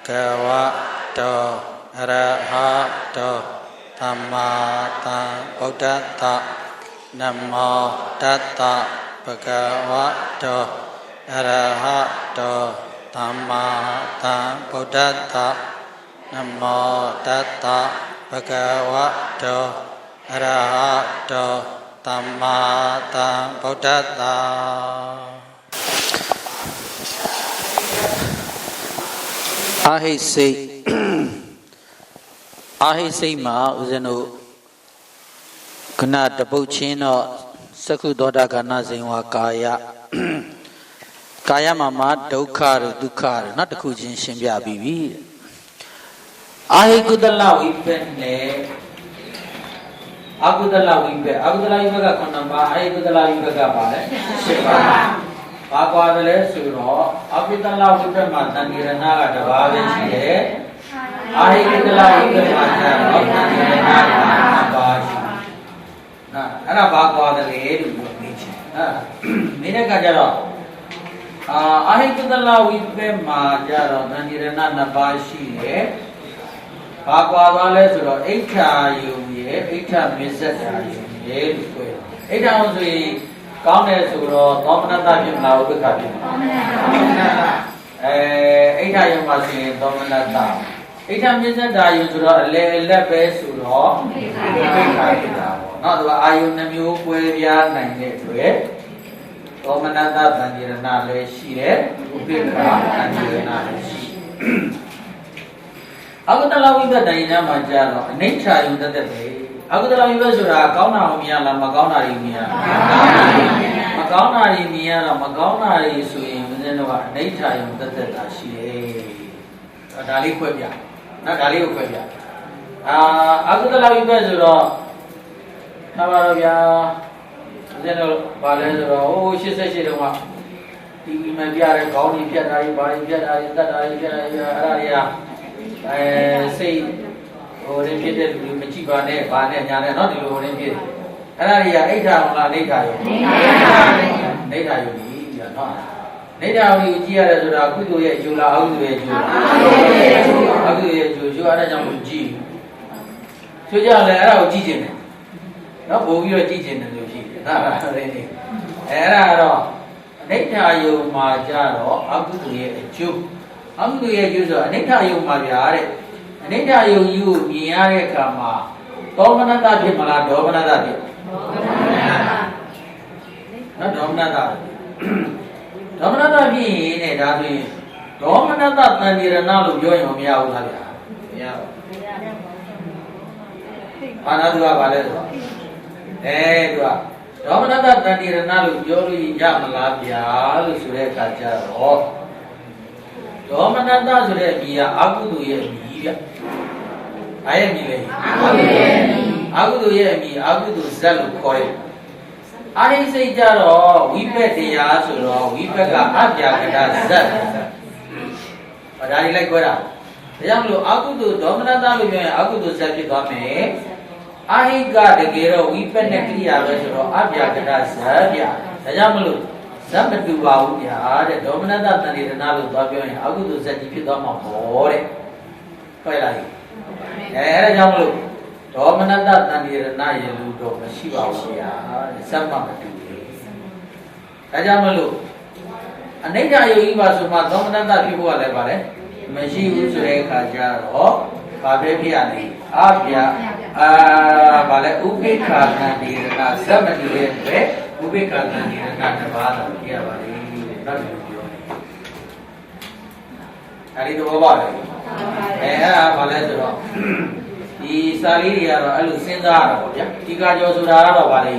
กวะโตอะระหะโตธัมมาสัมพุทธัสสะนะโมตัสสะภะคะวะโตอะระหะโตธัมมาสัมพุทธัสสะนะโมตัสสะภะคะวะโตอะระหะโตธัมมาสัมพุทธัสสะအာဟိစိတ်အာဟိစိတ်မှာဦးဇင်းတို့ခဏတပုတ်ချင်းတော့သက္ခုသောတာခန္ဓာစဉ်ဝါကာယကာယမှာဒုက္ခတို့ဒုက္ခတို့နောက်တစ်ခုချင်းရှင်းပြပြီးပြီအာဟိကုသလဝိပက်နဲ့အကုသလဝိပက်အကုသလဝိပက်က9ပါးအာဟိကုသလဝိပက်ကပါလဲ10ပါးဘာကွာတယ်လဲဆိုတော့အကုသလဝိပက်မှာတဏှိရဏကတပါးပဲရှိတယ်အာဟိကုသလဝိပက်မှာတဏှိရဏက9ပါးရှိတယ်အဲ့ဒါဘာကွာတယ်လဲလို့ပြောနေချင်နေတဲ့ကကြတော့အာဟိကုသလဝိပက်မှာကြတော့တဏှိရဏ2ပါးရှိတယ်ဘာကွာသွားလဲဆိုတော့အိဋ္ဌာယုံရဲ့အိဋ္ဌမစ္ဆတာယုံရဲ့လို့ပြောတယ်အိဋ္ဌာအောင်ဆိုရင်ကောင်းတယ်ဆိုတော့သောမနတဖြစ်မလားဥပ္ပခဖြစ်မလားအိဋ္ဌာယုံမှာဆိုရင်သောမနတအိဋ္ဌမစ္ဆတာယုံဆိုတော့အလယ်အလတ်ပဲဆိုတော့ဥပ္ပခဖြစ်တာပေါ့နော်သူကအာယုံနှမျိုးကွဲပြားနိုင်တဲ့အတွက်သောမနတသံဃရဏလည်းရှိတယ်ဥပ္ပခသံဃရဏလည်းရှိအကုသလဝိပ္ပတိုင်နာမှာကြတော့အနိဋ္ဌာယုံတသက်ပဲအကုသလဝိပ္ပဆိုတာကောင်းတာကိုမြင်ရလားမကောင်းတာတွေမြင်ရလားမကောင်းတာတွေမြင်ရတော့မကောင်းတာတွေဆိုရင်ဦးဇင်းတို့ကအနိဋ္ဌာယုံတသက်တာရှိတယ်ဒါလေးခွဲပြနော်ဒါလေးကိုခွဲပြအကုသလဝိပ္ပဆိုတော့ထားပါတော့ဗျာဦးဇင်းတို့ဗာလဲဆိုတော့88တုန်းကတီဗီမှာပြတဲ့ခေါင်းကြီးပြတ်တာကြီးဘာကြီးပြတ်တာကြီးတတ်တာကြီးပြတ်တာကြီးအဲ့ဒါတွေကစိတ်ဟိုရင်းဖြစ်တဲ့လူမကြည့်ပါနဲ့ဗာနဲ့ညာနဲ့เนาะဒီလိုရင်းဖြစ်အဲ့ဒါတွေကအိဋ္ဌာမလားအိဋ္ဌာယောအိဋ္ဌာယောကြီးပြเนาะအိဋ္ဌာယောကြီးကြည့်ရတယ်ဆိုတာကုသိုလ်ရဲ့အကျိုးလားအကုသိုလ်ရဲ့အကျိုးလားအကုသိုလ်ရဲ့အကျိုးအဲ့ဒါကြောင့်ကြည့်ဆိုကြလဲအဲ့ဒါကိုကြည့်ခြင်းတယ်เนาะပို့ပြီးတော့ကြည့်ခြင်းတယ်လို့ရှိတယ်ဒါပါရင်းနေအဲ့ဒါတော့အိဋ္ဌာယောမှာကြတော့အကုသိုလ်ရဲ့အကျိုးအကုသိုလ်ရဲ့အကျိုးဆိုအနိဋ္ဌာယုံမှာဗျာတဲ့အနိဋ္ဌာယုံကြီးကိုမြင်ရတဲ့အခါမှာဒေါမနတဖြစ်မလားဒေါမနတဖြစ်နော်ဒေါမနတဒေါမနတဖြစ်ရင်တဲ့ဒါဆိုရင်ဒေါမနတသံဃရဏလို့ပြောရင်မရဘူးလားဗျာမရဘူးဘာနာသူကဘာလဲဆိုတော့သူကဒေါမနတသံဃရဏလို့ပြောလို့ရမလားဗျာလို့ဆိုတဲ့အခါကျတော့ဒေါမနတဆိုတဲ့အမည်ကအကုသိုလ်ရဲ့အမည်ဗျ။အားရဲ့အမည်လေ။အကုသိုလ်ရဲ့အမည်အကုသိုလ်ဇတ်လို့ခေါ်တယ်။အာဟိစိတ်ကြတော့ဝိပက်တရားဆိုတော့ဝိပက်ကအပြာကတဇတ်။ဒါတွေလိုက်ခွဲတာ။ဒါကြောင့်မလို့အကုသိုလ်ဒေါမနတလို့ပြောရင်အကုသိုလ်ဇတ်ဖြစ်သွားမယ်။အာဟိကတကယ်တော့ဝိပက်နဲ့ကိရိယာပဲဆိုတော့အပြာကတဇတ်ဗျ။ဒါကြောင့်မလို့ဇတ်မတူပါဘူးဗျာတဲ့ဒေါမနတတဏှိရဏလို့သွားပြောရင်အကုသိုလ်ဇတ်ကြီးဖြစ်သွားမှာပေါ့တဲ့ဟုတ်လားအဲ့ဒါကြောင့်မလို့ဒေါမနတတဏှိရဏရေလူတော့မရှိပါဘူးဗျာတဲ့ဇတ်မှမတူဘူးဒါကြောင့်မလို့အနိဋ္ဌာယုကြီးပါဆိုမှဒေါမနတဖြစ်ဖို့ကလည်းပါလေမရှိဘူးဆိုတဲ့အခါကျတော့ဘာပဲဖြစ်ရလဲအပြဘာလဲဥပိ္ပခာတဏှိရဏဇတ်မတူတဲ့အတွက်ဥပိ္ပခာတဏှိရဏတစ်ပါးတော့ကြည့်ရပါလိမ့်တော့ဒီလိုပြောတယ်အဲဒီတော့ပါလေအဲ့ဒါဘာလဲဆိုတော့ဒီစာလေးတွေကတော့အဲ့လိုစဉ်းစားရတာပေါ့ဗျာဒီကကြောဆိုတာကတော့ဗာလေ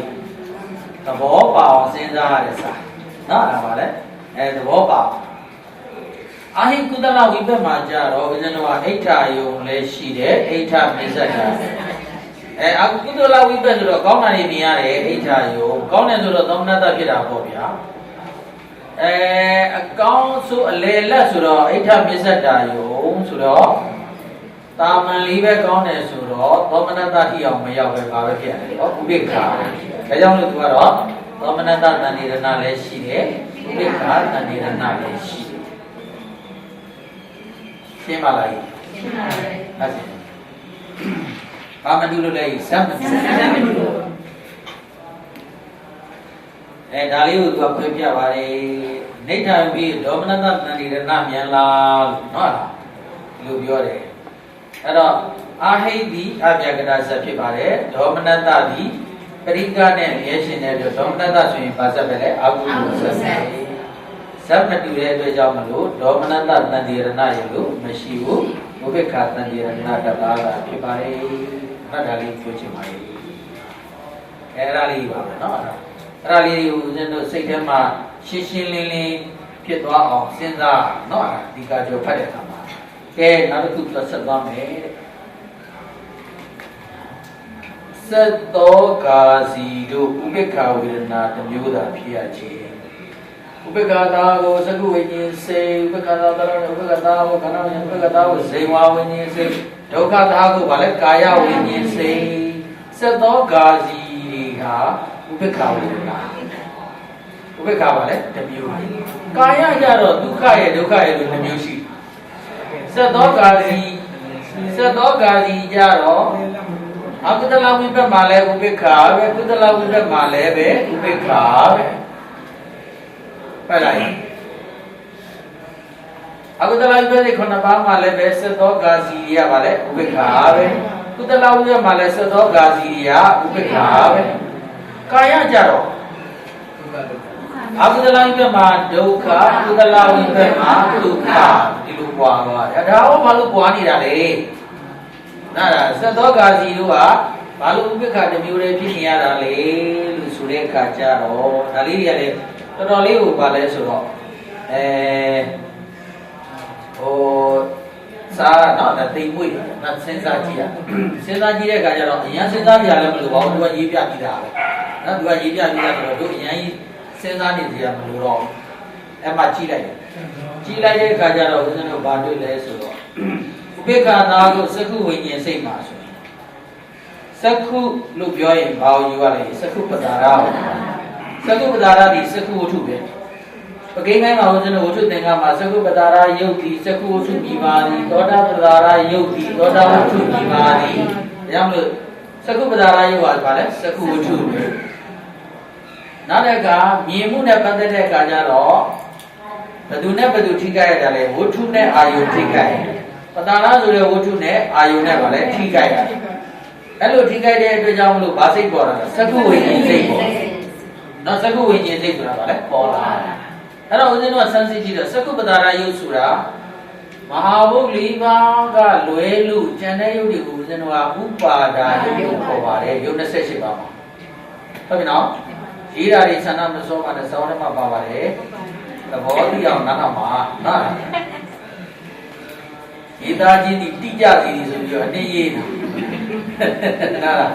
သဘောပါအောင်စဉ်းစားရတဲ့စာနော်အဲ့ဒါဗာလေသဘောပါအာဟိကုသလဝိပ္ပမှာကြတော့ဦးဇင်းတို့ကအိဋ္ဌာယုံလည်းရှိတယ်အိဋ္ဌမစ္ဆတာအကုသလဝိပ္ပဆိုတော့ကောင်းတာနေမြင်ရတယ်အိဋ္ဌာယုံကောင်းတယ်ဆိုတော့သောမနတဖြစ်တာပေါ့ဗျာအကောင်းဆိုအလေလက်ဆိုတော့အိဋ္ဌမစ္ဆတာယုံဆိုတော့တာမန်လေးပဲကောင်းတယ်ဆိုတော့သောမနတတိအောင်မရောက်ပဲပါပဲဖြစ်ရတယ်ဟောဥပိ္ပခာဒါကြောင့်လို့သူကတော့သောမနတတဏှိရဏလည်းရှိတယ်ဥပိ္ပခာတဏှိရဏလည်းရှိတယ် ရှင်းပါလားဟုတ်ကဲ့ဘာမတူလို့လဲစမ်းမတူဒါလေးကိုသူကဖွင့်ပြပါတယ်နိဋ္ဌာန်ပြီးဒေါမနတတန်ဒီရဏမြန်လားလို့နော်ဒီလိုပြောတယ်အဲ့တော့အာဟိတိအပြကတာဆက်ဖြစ်ပါတယ်ဒေါမနတတိပရိကနဲ့မြဲရှင်တဲ့အတွက်ဒေါမနတဆိုရင်ပါဆက်ပဲလေအာဟုဆက်ဇတ်မတူတဲ့အတွက်ကြောင့်မလို့ဒေါမနတတန်ဒီရဏရေလို့မရှိဘူးဘုဗ္ဗခာတန်ဒီရဏတပါးကဖြစ်ပါတယ်အဲ့ဒါလေးပြောချင်ပါတယ်အဲ့ဒါလေးပါပဲနော်အဲ့ဒါလေးကိုဦးဇင်းတို့စိတ်ထဲမှာရှင်းရှင်းလင်းလင်းဖြစ်သွားအောင်စဉ်းစားနော်ဒီကကြောဖတ်တဲ့အခါမှာကဲနောက်တစ်ခုဆက်သွားမယ်တဲ့သတ္တောကာစီတို့ဥပိ္ပခာဝေဒနာတစ်မျိုးသာဖြစ်ရခြင်းဥပိ္ပခာတာကိုသကုဝိညာဉ်စေဥပိ္ပခာတာတရဥပိ္ပခာတာကိုခန္ဓာဝိညာဉ်ဥပိ္ပခာတာကိုဇေဝဝိညာဉ်စေဒုက္ခတာကိုဗာလဲကာယဝိညာဉ်စေသတ္တောကာစီဟာဥပိ္ပခာဝေဒနာဥပိ္ပခာဗာလဲတစ်မျိုးကာယကြတော့ဒုက္ခရဲ့ဒုက္ခရဲ့လို့တစ်မျိုးရှိသတ္တောကာစီကြတော့အကုသလဝိပ္ပမှာလဲဥပိ္ပခာပဲကုသလဝိပ္ပမှာလဲပဲဥပိ္ပခာပဲပဲလိုက်အကုသလဝိပ္ပဒီခုနပါးမှာလဲပဲသတ္တောကာစီရပါလဲဥပိ္ပခာပဲကုသလဝိပ္ပမှာလဲသတ္တောကာစီရဥပိ္ပခာပဲကာယကြတော့အကုသလဝိပ္ပမှာဒုက္ခကုသလဝိပ္ပမှာဒုက္ခဒီလိုပွားသွားတယ်ဒါဟောဘာလို့ပွားနေတာလဲနာသတ္တောကာစီတို့ကဘာလို့ဥပိ္ပခာတစ်မျိုးတည်းဖြစ်နေရတာလဲလို့ဆိုတဲ့အခါကျတော့ဒါလေးတွေကလည်းတော်တော်လေးကိုပါလဲဆိုတော့စားတော့တိမ်မွေ့တယ်နော်စဉ်းစားကြည့်ရစဉ်းစားကြည့်တဲ့အခါကျတော့အရင်စဉ်းစားကြရလည်းမလို့ပါဘူးသူကရေးပြပြီးတာပဲနော်သူကရေးပြပြီးတာဆိုတော့တို့အရင်စဉ်းစားနေကြရမလို့တော့အဲ့မှကြည့်လိုက်တဲ့အခါကျတော့ဦးဇင်းတို့ဘာတွေ့လဲဆိုတော့ဥပိ္ပခာတာကိုသက္ခုဝိညာဉ်စိတ်မှာဆိုသက္ခုလို့ပြောရင်ဘာကိုယူရလဲသက္ခုပဒါရသက္ခုပဒါရဒီသက္ခုဝတ္ထုပဲပကိန်းတိုင်းမှာဦးဇင်းတို့ဝတ္ထုသင်္ကမှာသက္ခုပဒါရယုတ်တိသက္ခုဝတ္ထုမိပါသည်သောတာပဒါရယုတ်တိသောတာဝတ္ထုမိပါသည်ဒါကြောင့်မလို့သက္ခုပဒါရယုတ်ကဘာလဲသက္ခုဝတ္ထုပဲနောက်တစ်ခါမြင်မှုနဲ့ပတ်သက်တဲ့အခါကျတော့ဘယ်သူနဲ့ဘယ်သူထိခိုက်ရတာလဲဝတ္ထုနဲ့အာယုထိခိုက်ရတယ်ပဒါရဆိုတဲ့ဝတ္ထုနဲ့အာယုနဲ့ဘာလဲထိခိုက်ရတယ်အဲ့လိုထိခိုက်တဲ့အတွက်ကြောင့်မလို့ဘာစိတ်ပေါ်တာလဲသက္ခုဝိညာဉ်စိတ်ပေါ်နော်သက္ခုဝိညာဉ်စိတ်ဆိုတာဘာလဲပေါ်လာအဲ့တော့ဦးဇင်းတို့ကစမ်းစစ်ကြည့်တော့သက္ခုပဒါရယုတ်ဆိုတာမဟာဘုတ်၄ပါးကလွဲလို့ကျန်တဲ့ယုတ်တွေကိုဦးဇင်းတို့ကဥပါဒါယုတ်ကိုခေါ်ပါတယ်ယုတ်28ပါးမှာဟုတ်ပြီနော်ရေးတာတွေဆန္ဒမစောမှနဲ့စောင်းထဲမှာပါပါတယ်သဘောတိအောင်နားထောင်ပါနော်ရေးသားခြင်းဒီတိကျစီဆိုပြီးတော့အတင်းရေးတာနားလား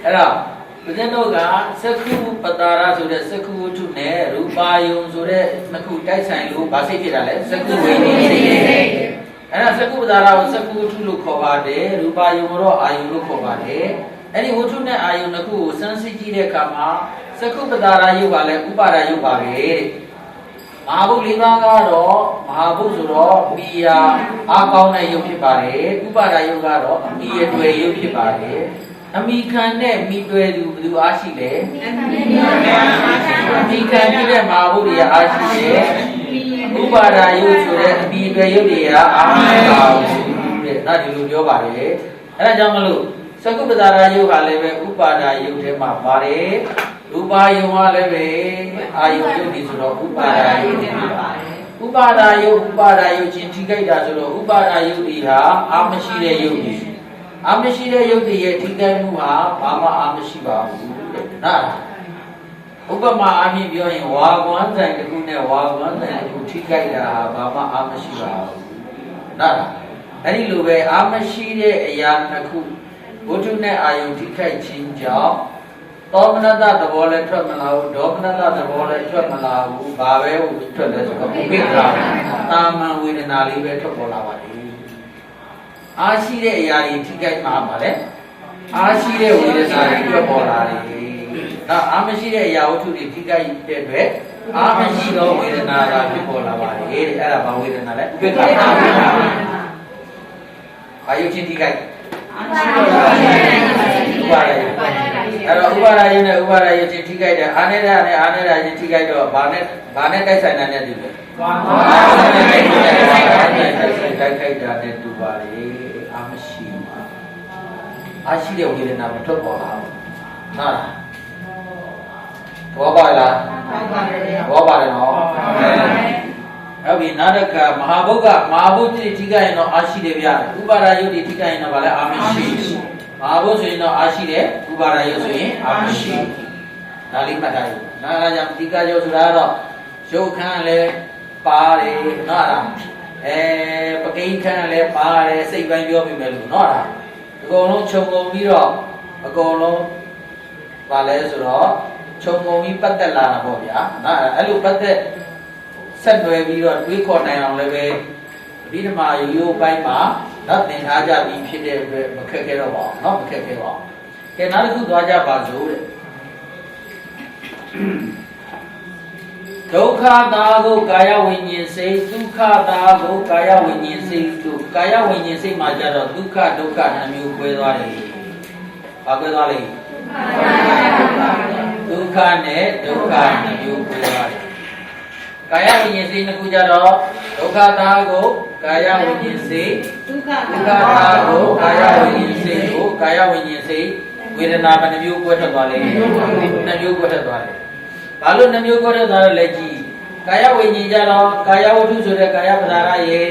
အဲ့တော့ဦးဇင်းတို့ကသက္ခုပတာရဆိုတဲ့သက္ခုဝတ္ထုနဲ့ရူပါယုံဆိုတဲ့နှစ်ခုတိုက်ဆိုင်လို့ဗာစိတ်ဖြစ်တာလဲသက္ခုဝိညာဉ်စိတ်အဲ့ဒါသက္ခုပတာရကိုသက္ခုဝတ္ထုလို့ခေါ်ပါတယ်ရူပါယုံကိုတော့အာယုံလို့ခေါ်ပါတယ်အဲ့ဒီဝတ္ထုနဲ့အာယုံနှစ်ခုကိုစမ်းစစ်ကြည့်တဲ့အခါမှာသက္ခုပတာရယုတ်ကလည်းဥပါဒယုတ်ပါပဲတဲ့မဟာဘုတ်၄ပါးကတော့မဟာဘုတ်ဆိုတော့မိယာအားကောင်းတဲ့ယုတ်ဖြစ်ပါတယ်ဥပါဒယုတ်ကတော့အမိအတွေ့ယုတ်ဖြစ်ပါတယ်အမိခံနဲ့မိတွေ့သူဘယ်သူအားရှိလဲအမိခံပြီးတဲ့မဟာဘုတ်တွေအားရှိတယ်ဥပါဒယုတ်ဆိုတဲ့အမိအတွေ့ယုတ်တွေအားမရှိပါဘူးတဲ့ဒါဒီလိုပြောပါတယ်အဲဒါကြောင့်မလို့သက္ကုပ္ပဒါရယုတ်ကလည်းပဲဥပါဒယုတ်ထဲမှာပါတယ်ရူပါယုံကလည်းပဲအာယုယုတ်ဒီဆိုတော့ဥပါဒယုတ်ဖြစ်ပါတယ်ဥပါဒယုတ်ချင်းထိခိုက်တာဆိုတော့ဥပါဒယုတ်ဒီဟာအာမရှိတဲ့ယုတ်ဒီအာမရှိတဲ့ယုတ်ဒီရဲ့ထိခိုက်မှုဟာဘာမှအာမရှိပါဘူးတဲ့နော်ဥပမာအမြင်ပြောရင်ဝါကွမ်းဆိုင်တစ်ခုနဲ့ဝါကွမ်းဆိုင်တစ်ခုထိခိုက်တာဟာဘာမှအာမရှိပါဘူးနော်အဲ့ဒီလိုပဲအာမရှိတဲ့အရာတစ်ခုဝတ္ထုနဲ့အာယုထိခိုက်ခြင်းကြောင့်သောမနတသဘောလည်းထွက်မလာဘူးဒေါမနတသဘောလည်းထွက်မလာဘူးဘာပဲထွက်လဲဆိုတော့ဥပိ္ပခာတာမန်ဝေဒနာလေးပဲထွက်ပေါ်လာပါတယ်အားရှိတဲ့အရာတွေထိခိုက်မှာပါလေအားရှိတဲ့ဝေဒနာတွေထွက်ပေါ်လာတယ်နောက်အားမရှိတဲ့အရာဝတ္ထုတွေထိခိုက်တဲ့အတွက်အားမရှိသောဝေဒနာကဖြစ်ပေါ်လာပါတယ်အဲ့ဒါဘာဝေဒနာလဲဥပိ္ပခာ ဘာယုတ်ချင်းထိခိုက်ဥပါဒယုတ်အဲ့တော့ဥပါဒယုတ်နဲ့ဥပါဒယုတ်ချင်းထိခိုက်တယ်အာနေတာနဲ့အာနေတာချင်းထိခိုက်တော့ဘာနဲ့တိုက်ဆိုင်တာနဲ့တူတယ်တိုက်ခိုက်တာနဲ့တူပါလေအာမရှိပါအာရှိတဲ့ဝေဒနာမထွက်ပေါ်လာဘူးဟုတ်လားဘောပါလားဘောပါတယ်နော်ဟုတ်ပြီနောက်တစ်ခါမဟာဘုတ်ကမဟာဘုတ်တိထိခိုက်ရင်တော့အာရှိတယ်ဗျာဥပါဒယုတ်တိထိခိုက်ရင်တော့ဗာလဲအာမရှိမဟာဘုတ်ဆိုရင်တော့အာရှိတယ်ဥပါဒယုတ်ဆိုရင်အာမရှိဒါလေးမှတ်ထားယူနားကြောင့်တိကယုတ်ဆိုတာကတော့ရုပ်ခန်းလည်းပါတယ်နော်လားပကိန်းခန်းလည်းပါတယ်စိတ်ပိုင်းပြောမိမယ်လို့နော်လားအကုန်လုံးခြုံငုံပြီးတော့အကုန်လုံးဗာလဲဆိုတော့ခြုံငုံပြီးပတ်သက်လာတာပေါ့ဗျာနော်အဲ့လိုပတ်သက်ဆက်တွယ်ပြီးတော့တွေးခေါ်နိုင်အောင်လည်းပဲဒီဓမ္မရိုးပိုင်းမှာတော့သင်ထားကြပြီးဖြစ်တဲ့အတွက်မခက်ခဲတော့ပါဘူးเนาะမခက်ခဲပါဘူးကဲနောက်တစ်ခုသွားကြပါစို့တဲ့ဒုက္ခတာကိုကာယဝိညာဉ်စိတ်ဒုက္ခတာကိုကာယဝိညာဉ်စိတ်တို့ကာယဝိညာဉ်စိတ်မှာကြတော့ဒုက္ခဒုက္ခနှမျိုးကွဲသွားတယ်ဘာကွဲသွားလဲဒုက္ခနဲ့ဒုက္ခနှမျိုးကွဲသွားတယ်ကာယဝိညာဉ်စိတ်နှစ်ခုကြတော့ဒုက္ခတာကိုကာယဝိညာဉ်စိတ်ဒုက္ခတာကိုကာယဝိညာဉ်စိတ်ကိုကာယဝိညာဉ်စိတ်ဝေဒနာဘယ်နှမျိုးကွဲထွက်သွားလဲနှမျိုးကွဲထွက်သွားတယ်ဘာလို့နှမျိုးကွဲထွက်သွားလဲလက်ကြည့်ကာယဝိညာဉ်ကြတော့ကာယဝတ္ထုဆိုတဲ့ကာယပဒါရရေ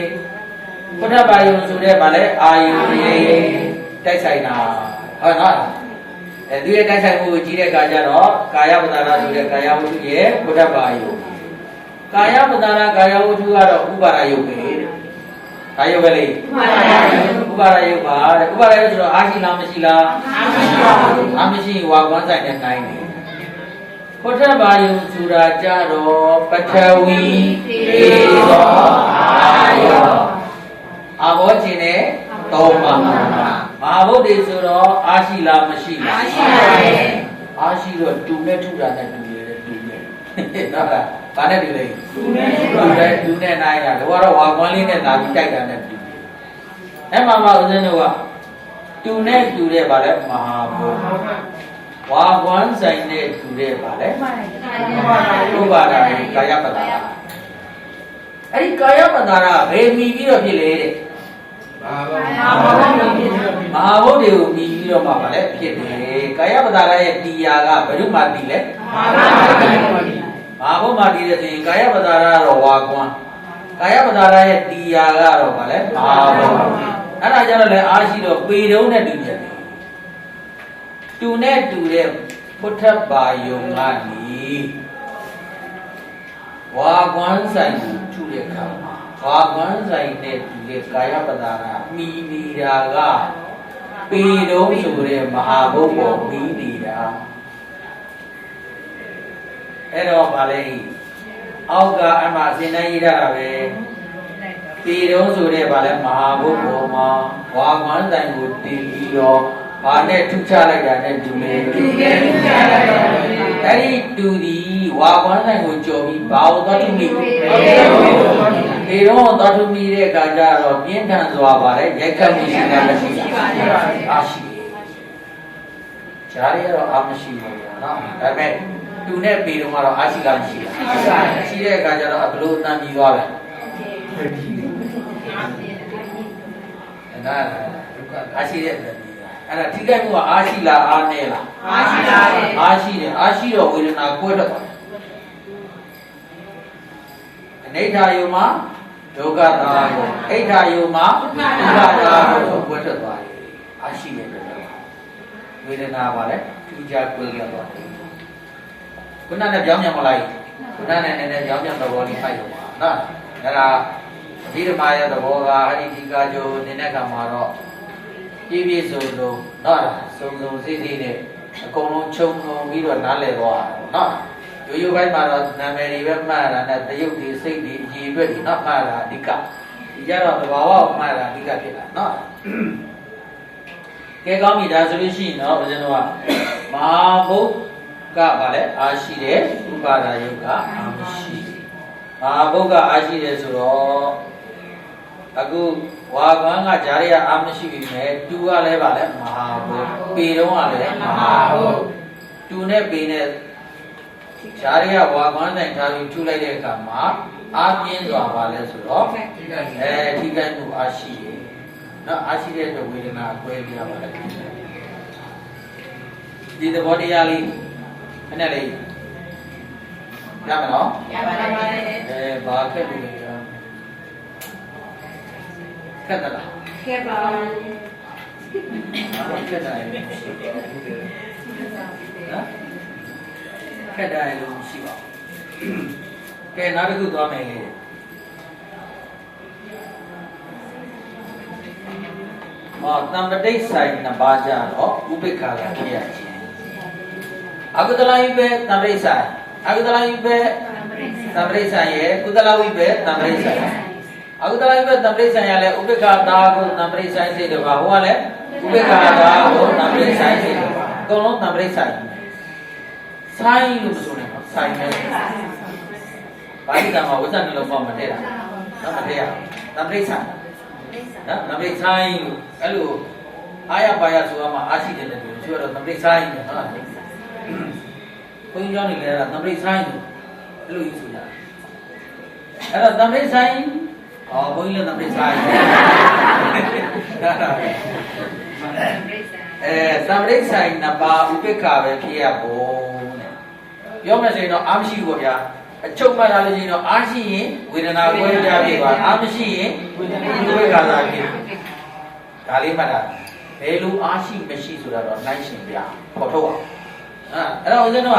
พุทธဘာယုံဆိုတဲ့ဗာလဲအာယုရေတိုက်ဆိုင်တာဟုတ်နော်သူရဲ့တိုက်ဆိုင်မှုကိုကြည့်တဲ့အခါကျတော့ကာယပဒါရဆိုတဲ့ကာယဝတ္ထုရဲ့พุทธဘာယုံကာယပဒါရကာယဝတ္ထုကတော့ဥပါဒယုတ်ပဲဒါယုတ်ပဲလေဥပါဒယုတ်ပါတဲ့ဥပါဒယုတ်ဆိုတော့အာရှိလားမရှိလားအာမရှိဝါကွမ်းဆိုင်တဲ့တိုင်းနေพุทธဘာယုံဆိုတာကြတော့ပထဝီသေသောအာယောအဘောခြင်းနဲ့သုံးပါမဟာဗုဒ္ဓေဆိုတော့အာရှိလားမရှိလားအာရှိပါတယ်အာရှိတော့တူနဲ့ထုတာနဲ့တူတယ်တူတယ်နော်လားဘာနဲ့တူလဲတူနဲ့နိုင်တာဒါကတော့ဝါကွမ်းလေးနဲ့လာပြီးတိုက်တာနဲ့တူတယ်အဲ့မှာဦးဇင်းတို့ကတူနဲ့တူတဲ့ဗာလဲမဟာဗုဒ္ဓဝါကွမ်းဆိုင်နဲ့တူတဲ့ဗာလဲဥပါဒာကာယပဒါရအဲ့ဒီကာယပဒါရဘယ်မိပြီးတော့ဖြစ်လေတဲ့မဟာဗုဒ္ဓကိုမြည်ပြီးတော့မှဗာလဲဖြစ်တယ်ကာယပဒါရရဲ့တရားကဘယ်သူမှတည်လဲမဟာဗုဒ္ဓမှာတည်တယ်ဆိုရင်ကာယပဒါရတော့ဝါကွမ်းကာယပဒါရရဲ့တရားကတော့ဗာလဲမဟာဗုဒ္ဓအဲ့ဒါကြတော့လေအားရှိတော့ပေတုံးနဲ့တူတယ်တူနဲ့တူတဲ့พุทธဘာယုံကနေဝါကွမ်းဆိုင်ကိုထူတဲ့အခါမှာဝါကွမ်းဆိုင်နဲ့တူတဲ့ကာယပဒါရမိနေတာကပေတုံးဆိုတဲ့မဟာဘုတ်ပေါ်မိနေတာအဲ့တော့ဗာလဲအောက်ကအမှအစဉ်တိုင်းရေးထားတာပဲပေတုံးဆိုတဲ့ဗာလဲမဟာဘုတ်ပေါ်မှာဝါကွမ်းဆိုင်ကိုတင်ပြီးတော့ဘာနဲ့ထုချလိုက်တာနဲ့တူလေတူတယ်ထုချလိုက်တာအဲ့ဒီတူဒီဝါကွမ်းဆိုင်ကိုကြော်ပြီးဘာလို့သွားထုမိဒီတော့သွားထုမိတဲ့အခါကျတော့ပြင်းထန်စွာပါတယ်ရိုက်ခတ်မှုရှိတာမရှိတာအာရှိဂျားရီကတော့အာမရှိဘူးနော်ဒါပေမဲ့တူနဲ့ပေတော့ကတော့အာရှိလားမရှိလားရှိတဲ့အခါကျတော့ဘလို့တန်ပြီးသွားတယ်အဲ့ဒါအာရှိတဲ့အဲ့ဒါထိခိုက်မှုကအားရှိလားအားနည်းလားအားရှိပါတယ်အားရှိတယ်အားရှိတော့ဝေဒနာကွဲတတ်ပါတယ်အနိဋ္ဌာယုံမှာဒုက္ခတာကိုအိဋ္ဌာယုံမှာဒုက္ခတာကိုကွဲတတ်သွားတယ်အားရှိတယ်ဝေဒနာပါလေထူးခြားကွဲရသွားတယ်ခုနနဲ့ကြောင်းပြန်မလိုက်ခုနနဲ့နည်းနည်းကြောင်းပြန်သဘောလေးဖိုက်တော့ပါနော်အဲ့ဒါအဘိဓမ္မာရဲ့သဘောကဟရိတိကာကျိုနေတဲ့ကံမှာတော့ပြည့်ပြည့်စုံစုံနော်စုံစုံစိတ်စိတ်နဲ့အကုန်လုံးခြုံငုံပြီးတော့နားလည်သွားတာနော်ရိုးရိုးပိုင်းမှာတော့နာမည်တွေပဲမှတ်တာနဲ့တရုပ်တွေစိတ်တွေအကြီးအတွက်တွေနော်မှတ်တာအဓိကဒီကြတော့သဘာဝကိုမှတ်တာအဓိကဖြစ်တာနော်ကဲကောင်းပြီဒါဆိုလို့ရှိရင်တော့ဦးဇင်းတို့ကမဟာဘုတ်ကဗာလဲအာရှိတယ်ဥပါဒာယုတ်ကအာမရှိမဟာဘုတ်ကအာရှိတယ်ဆိုတော့အခု Waganga Jaria Amshi Tua Levale Mahabu, Pironale Mahabu, Tune Bine Jaria Wagan and Tavi Tula Kama, Apians or Vales Rock, Tigan to Ashi. No, Ashi is the winner, where we have did the body Ali and Ali. Yamano? Barker. Ketala. Ketala. Ketala. Okay, not a good one. Number 8 side Nabaja or Ubekala here. Agudalaibe, Nabrisa. Agudalaibe, Nabrisa, Gudalawibe, Nabrisa. Agudalaibe, Nabrisa, Ubeka, Dago, Nabrisa, the Bahwale, Ubeka, Dago, Nabrisa, Gono, Nabrisa. Sign you soon, sign. By the time I was under the form of data. Nabrisa. Nabrisa, hello. I have bias to my acid in the future of Nabrisa. When you only get a number sign, hello, you see that. And a number sign, or going to number sign. Number sign, Napa, Upeka, Kia bone. Your message, no, Amshi, a choke my allergy, no, Arshi, with an hour, Amshi, with an Upeka, Kalimada, Elu Arshi, machines would have nice in there, Kotoa. I don't know.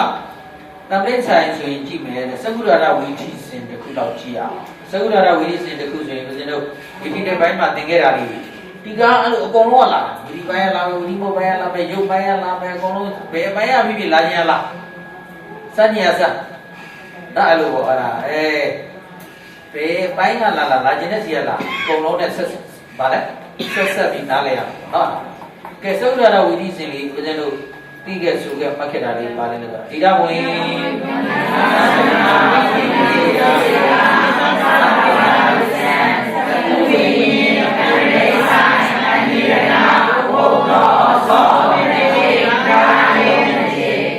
Number science in Gmail, the Sagura we teach in the Kulau. Sagura we in the Kuzu, we did a by Matingari. Tiga Gonola, we buy a lava, we move by a lava, you buy a lava, Gono, by a maybe Lanyala. Sanyasa. Nalu, buying a lala, Lajenes Yala, Gono, Ballet, Sessa in Dalia. Kesagura we easily within Tiga suga pakai dari balik negara. Tidak boleh.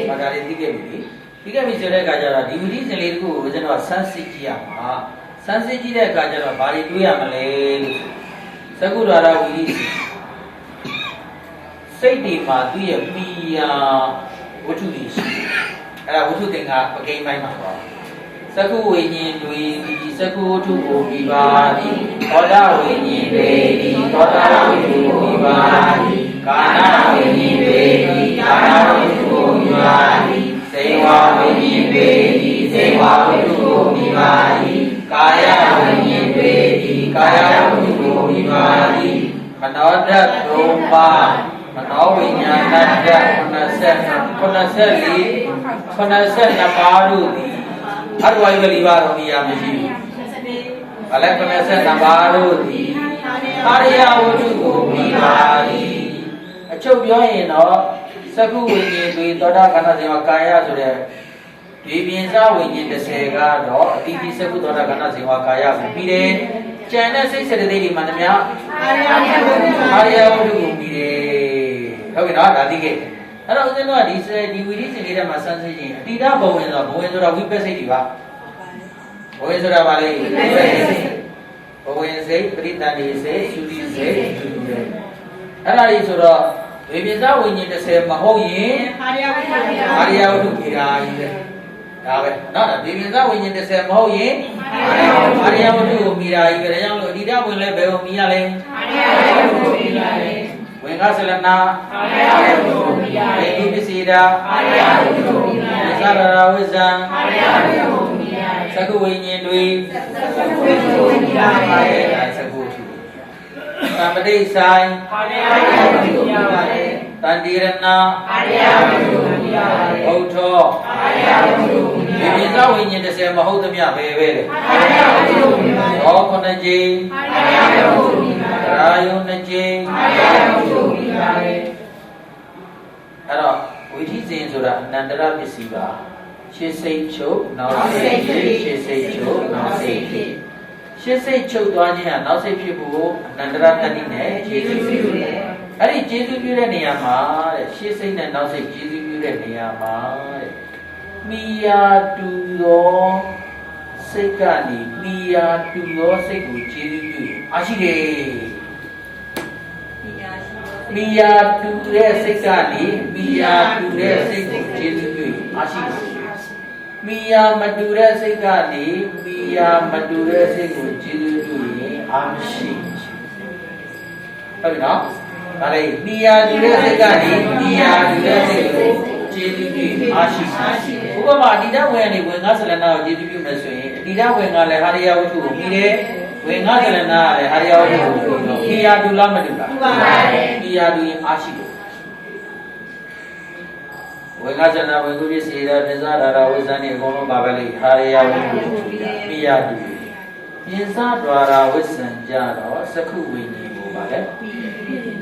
Padahal tiga bicara kajar. Diuji seliru jenuh sansikia mah. Sansikia kajar bari dua malay. Segera uji. Safety ma do ya Mia what to this? What to think again my mother. Saku winning doing Saku to Bibadi, Oda winning baby, Oda winning Bibadi, Kana winning baby, Kana winning Bibadi, Sewa winning baby, Sewa winning Bibadi, Kaya winning baby, Kaya winning Bibadi, Another Roma. Manawanya nada konasel na baru di. Arwai beliwar dia mesti. Kalau konasel na baru di. Karya wujud bimari. Acau biaya no. Saku ini tu toda karena sewa kaya sudah. Biasa ini desega do. Titi saku toda karena sewa kaya. Bide. China saya sedih di mana ya? Karya wujud bide. Okay, not that again. I don't know what he said. You will eat a massage. Did I go in the boys or a whipper city? Boys or a valley? Boys say, Britannia say, Sudi say, and I is a baby that we need to say Mahoye, Maria to Kira. Not a baby that we need to say Mahoye, Maria to Mira, did I will let Bell Miale? Wengaselana, Baby Bisida, Sara Wizan, Saku Winnie Louis, Somebody sign, Tandirana, Oto, Baby Zawin in the same Mahodamia, baby. All on a J, Rayon a J. Hello, we teach in Sura, Nandara Visiva. She say choke, now say she say choke, now say ရှစ်စိတ်ချုပ်သွားခြင်းဟာနောက်စိတ်ဖြစ်ဖို့အနန္တရတတိနဲ့ကျေစုပြုတယ်အဲ့ဒီကျေစုပြုတဲ့နေရာမှာတဲ့ရှစ်စိတ်နဲ့နောက်စိတ်ကျေစုပြုတဲ့နေရာမှာတဲ့မိယာတူသောစိတ်ကနေမိယာတူသောစိတ်ကိုကျေစုပြုအားရှိတယ်မိယာတူတဲ့စိတ်ကနေမိယာတူတဲ့စိတ်ကိုကျေစုပြုအားရှိတယ်မိယာမတူတဲ့စိတ်ကနေမိယာမတူတဲ့စိတ်ကိုကျေစုပြုရင်အားမရှိဟုတ်ပြီနော်ဒါလေမိယာတူတဲ့စိတ်ကနေမိယာတူတဲ့စိတ်ကိုကျေစုပြုအားရှိဥပမာအတိဒဝင်ကနေဝင်ငါဆလနာကိုကျေစုပြုမယ်ဆိုရင်အတိဒဝင်ကလည်းဟာရယဝတ္ထုကိုပြီးတယ်ဝင်ငါဆလနာကလည်းဟာရယဝတ္ထုကိုပြီးတော့မိယာတူလားမတူလားတူပါပါတယ်မိယာတူရင်အားရှိတယ်ဝေငါဇနာဝေကုရိစေရပိဇာရာဝိဇ္ဇာနေအကုန်လုံးပါပဲလေဟာရယဝိမိယတုပိဇာဒွါရာဝိဇ္ဇံကြတော့သက္ခုဝိညာဉ်ကိုပါလေ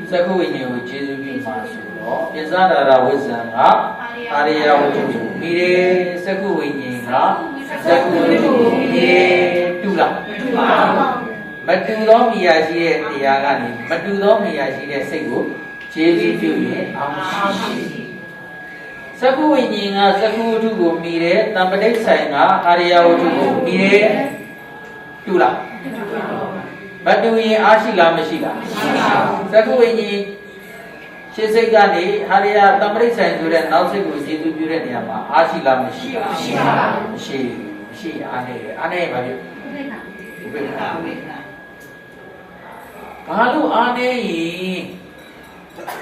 သက္ခုဝိညာဉ်ကိုခြေစုပြီးမှဆိုတော့ပိဇာရာဝိဇ္ဇံကဟာရယဝိတုမိရေသက္ခုဝိညာဉ်ကသက္ခုဝိတုမိရေတူလားမတူပါဘူးမတူသောမိယာရှိတဲ့တရားကနေမတူသောမိယာရှိတဲ့စိတ်ကိုခြေစုပြုရင်အောင်ရှိသက္ခုဝိညာဉ်ကသက္ခုဝတ္ထုကိုမိတယ်တံပဋိဆိုင်ကအာရိယဝတ္ထုကိုမိတယ်တူလားမတူရင်အားရှိလားမရှိလားမရှိပါဘူးသက္ခုဝိညာဉ်ရှင်းစိတ်ကနေအာရိယတံပဋိဆိုင်ဆိုတဲ့နောက်စိတ်ကိုကျေစုပြုတဲ့နေရာမှာအားရှိလားမရှိပါဘူးမရှိအားနေတယ်အားနေပါပြီဥပေက္ခဘာလို့အားနေရင်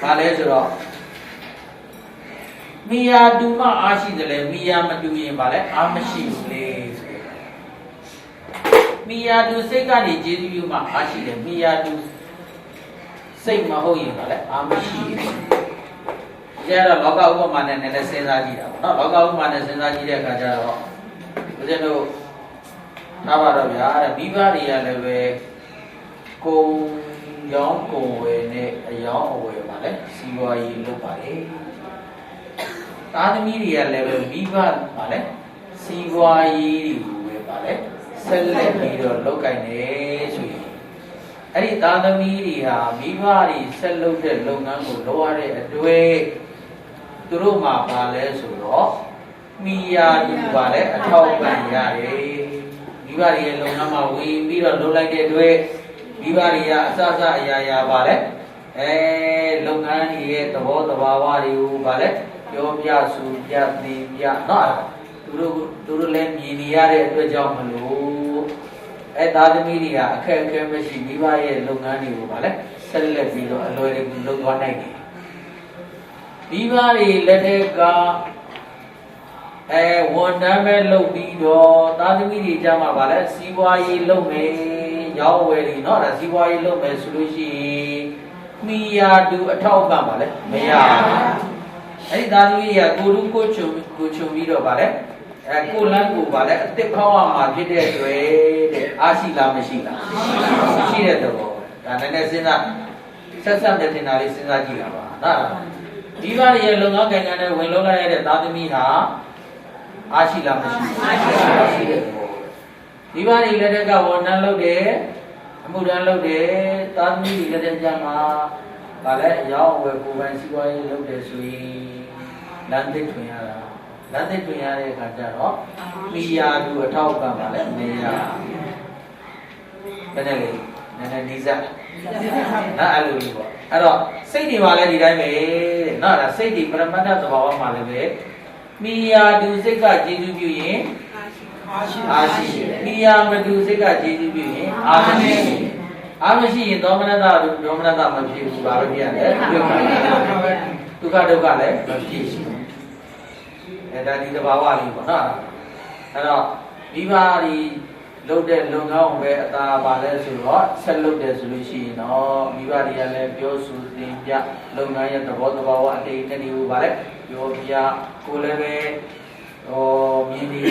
ဘာလဲဆိုတော့မိယာတူမှအားရှိတယ်လေမိယာမတူရင်ဗာလဲအားမရှိဘူးလေဆိုမိယာတူစိတ်ကနေကျေစုပြုမှအားရှိတယ်မိယာတူစိတ်မဟုတ်ရင်ဗာလဲအားမရှိဘူးကျတော့လောကဥပမာနဲ့လည်းစဉ်းစားကြည့်တာပေါ့နော်လောကဥပမာနဲ့စဉ်းစားကြည့်တဲ့အခါကျတော့ဦးဇင်းတို့ထားပါတော့ဗျာတဲ့မိဘတွေကလည်းပဲကိုရောင်းကိုဝယ်နဲ့အယောင်းအဝယ်ဗာလဲစီးပွားရေးလုပ်ပါလေသားသမီးတွေကလည်းပဲမိဘပါလေစီးပွားရေးတွေပဲပါလေဆက်လက်ပြီးတော့လုပ်ကင်နေဆိုရင်အဲ့ဒီသားသမီးတွေဟာမိဘတွေဆက်လုပ်တဲ့လုပ်ငန်းကိုလုပ်ရတဲ့အတွေ့သူတို့မှာပါလဲဆိုတော့မိယာတူပါလေအထောက်ပံ့ရတယ်မိဘတွေရဲ့လုပ်ငန်းမှာဝင်ပြီးတော့လုပ်လိုက်တဲ့အတွက်မိဘတွေကအစအရာရာပါလေလုပ်ငန်းတွေရဲ့သဘောတဘာဝတွေကိုပါလေပြောပြဆိုပြသိပြနော်သူတို့လည်းမြင်နေရတဲ့အတွက်ကြောင့်မလို့သားသမီးတွေကအခက်အခဲမရှိမိဘရဲ့လုပ်ငန်းတွေကိုဗာလဲဆက်လက်ပြီးတော့အလွယ်တကူလုပ်သွားနိုင်တယ်မိဘတွေလက်ထက်ကဝန်ထမ်းပဲလုပ်ပြီးတော့သားသမီးတွေကြမှာဗာလဲစီးပွားရေးလုပ်မယ်ရောင်းဝယ်တွေနော်ဒါစီးပွားရေးလုပ်မယ်ဆိုလို့ရှိရင်မိယာတူအထောက်အပံ့ဗာလဲမရအဲ့ဒီသားသမီးတွေကကိုလူကိုချုံပြီးတော့ဗာလဲကိုလန်းကိုဗာလဲအစ်စ်ဖောင်းရမှာဖြစ်တဲ့တွေ့တဲ့အားရှိလားမရှိလားရှိတဲ့သဘောဒါနည်းနည်းစဉ်းစားဆက်တဲ့တင်တာလေးစဉ်းစားကြည့်တာပါနော်ဒီဘာရဲ့လုံငန်းကိုင်ကန်းနဲ့ဝင်လုံးလိုက်ရတဲ့သားသမီးဟာအားရှိလားမရှိလားရှိတဲ့သဘောဒီဘာတွေလက်ထက်ကဝန်ထမ်းလုပ်တယ်အမှုထမ်းလုပ်တယ်သားသမီးတွေလက်ထက်ကျမှဗာလဲအယောင်းအဝယ်ကိုယ်ပိုင်စီးပွားရေးလုပ်တယ်ဆိုရင်လမ်းသစ်ထွင်ရတာလမ်းသစ်ထွင်ရတဲ့အခါကျတော့မိယာတူအထောက်ပံ့ပါလေနေရဘယ်နဲ့လဲနည်းနည်းနီးစပ်နော်အဲ့လိုကြီးပေါ့အဲ့တော့စိတ်တွေမှာလည်းဒီတိုင်းပဲတဲ့နော်ဒါစိတ်တွေပရမတ္ထသဘာဝမှာလည်းပဲမိယာတူစိတ်ကကျေစုပြုရင်အားရှိမိယာမတူစိတ်ကကျေစုပြုရင်အားမရှိအားမရှိရင်ဒေါမနတမဖြစ်ဘူးဘာပဲဖြစ်ရလဲဒုက္ခလည်းမဖြစ်ဘူးဒါဒီသဘာဝလေးပေါ့နော်အဲ့တော့မိဘတွေလုပ်တဲ့လုပ်ငန်းကိုပဲအသာပါလဲဆိုတော့ဆက်လုပ်တယ်ဆိုလို့ရှိရင်တော့မိဘတွေကလည်းပြောဆိုသင်ပြလုပ်ငန်းရဲ့သဘောတဘာဝအတိတ်တွေကိုပါလဲပြောပြကိုလည်းပဲမြင်နေ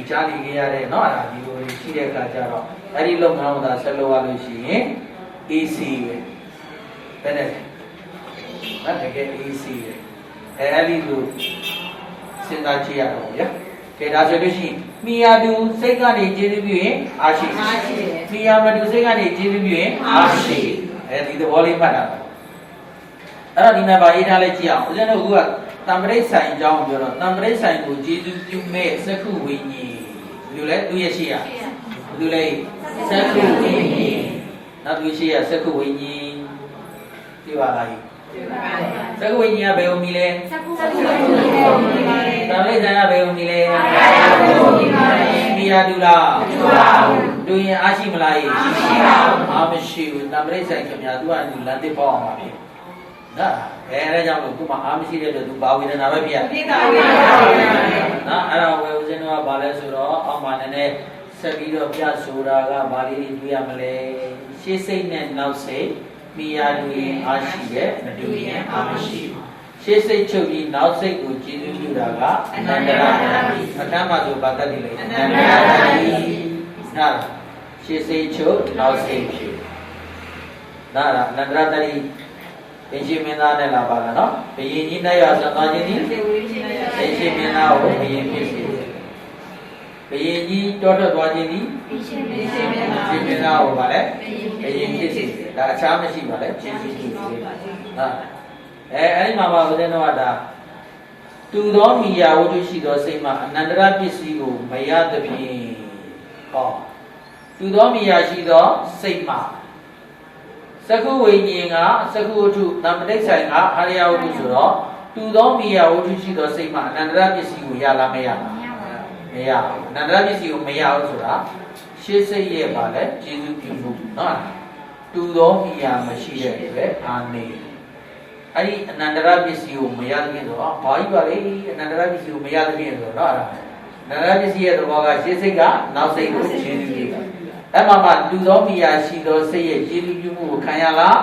ကြားနေကြရတဲ့နော်အဲ့ဒါဒီလိုရှိတဲ့အခါကျတော့အဲ့ဒီလုပ်ငန်းကိုသာဆက်လုပ်ရလို့ရှိရင် AC ပဲဘယ်နဲ့တကယ် AC ပဲအဲ့ဒီလိုစဉ်းစားကြည့်ရတော့ဗျာကဲ ကဲဒါဆိုလို့ရှိရင်မိယာတူစိတ်ကနေကျေးဇူးပြုရင်အားရှိမိယာမတူစိတ်ကနေကျေးဇူးပြုရင်အားရှိအဲဒီသဘောလေးမှတ်တာအဲ့တော့ဒီမှာဗာရေးထားလိုက်ကြည့်အောင်ဦးဇင်းတို့ကတံပရိဆိုင်အကြောင်းပြောတော့တံပရိဆိုင်ကိုကျေးဇူးပြုမဲ့စက္ခုဝိညာဉ်ဘယ်လိုလဲသူရဲ့ရှိရဘယ်လိုလဲစက္ခုဝိညာဉ်နောက်သူရှိရစက္ခုဝိညာဉ်ပြပါလားစက္ခုဝိညာဉ်ကဘယ်လိုမီလဲစက္ခုဝိညာဉ်တံပရိဆိုင်ကဘယ်လိုမီလဲမိယာတူလားတူရင်အားရှိမလားရှိပါဘူးအားမရှိဘူးတံပရိဆိုင်ခင်ဗျာသူကသူလမ်းတစ်ပေါအောင်ပါပြီနော်အဲကြောင့်လို့သူ့မှာအားမရှိတဲ့အတွက်သူဘာဝေဒနာပဲဖြစ်ရတယ်။ဝေဒနာနော်အဲ့တော့ဝေဦးဇင်းတို့ကဘာလဲဆိုတော့အောက်မှာနည်းနည်းဆက်ပြီးတော့ပြဆိုတာကဘာလေးတွေတွေ့ရမလဲ။ရှေ့စိတ်နဲ့နောက်စိတ်မိယာတူရင်အားရှိတယ်မတူရင်အားမရှိဘူး။ရှေ့စိတ်ချုပ်ပြီးနောက်စိတ်ကိုကျေးဇူးပြုတာကအနန္တရတ္တိ။အခန်းမှာဆိုဘာတတ်တယ်လဲအနန္တရတ္တိ။နာရှေ့စိတ်ချုပ်နောက်စိတ်ဖြစ်။နာအနန္တရတ္တိအင်ရှင်မင်းသားနဲ့လာပါလားနော်ဘယင်ကြီးနဲ့ရဆံသွားခြင်းသည်အင်ရှင်မင်းသားကိုဘယင်ဖြစ်စေဘယင်ကြီးတောထွက်သွားခြင်းသည်အင်ရှင်မင်းသားကိုပါလေဘယင်ဖြစ်စေဒါအခြားမရှိပါလေချင်းချင်းဖြစ်စေဟာအဲ့ဒီမှာပါဦးဇင်းတော်ကဒါတူသောမိယာဝတ္ထုရှိသောစိတ်မှာအနန္တရပစ္စည်းကိုမရသဖြင့်ဟောတူသောမိယာရှိသောစိတ်မှာစက္ခုဝိညာဉ်ကစက္ခုဝတ္ထုတံပဋိဆိုင်ကအာရိယဝတ္ထုဆိုတော့တူသောမိယာဝတ္ထုရှိသောစိတ်မှာအနန္တရပစ္စည်းကိုရလားမရလားမရဘူးအနန္တရပစ္စည်းကိုမရဘူးဆိုတာရှေ့စိတ်ရဲ့ပါလဲကျေးဇူးပြုမှုနော်တူသောမိယာမရှိတဲ့အတွက်အာနေအဲ့ဒီအနန္တရပစ္စည်းကိုမရသဖြင့်ဆိုတော့ဘာကြီးပါလဲအနန္တရပစ္စည်းကိုမရသဖြင့်ဆိုတော့အဲ့ဒါအနန္တရပစ္စည်းရဲ့သဘောကရှေ့စိတ်ကနောက်စိတ်ကိုကျေးဇူးပြုတာအဲ့မှာမှတူသောမိယာရှိသောစိတ်ရဲ့ကျေးဇူးပြုမှုကိုခံရလား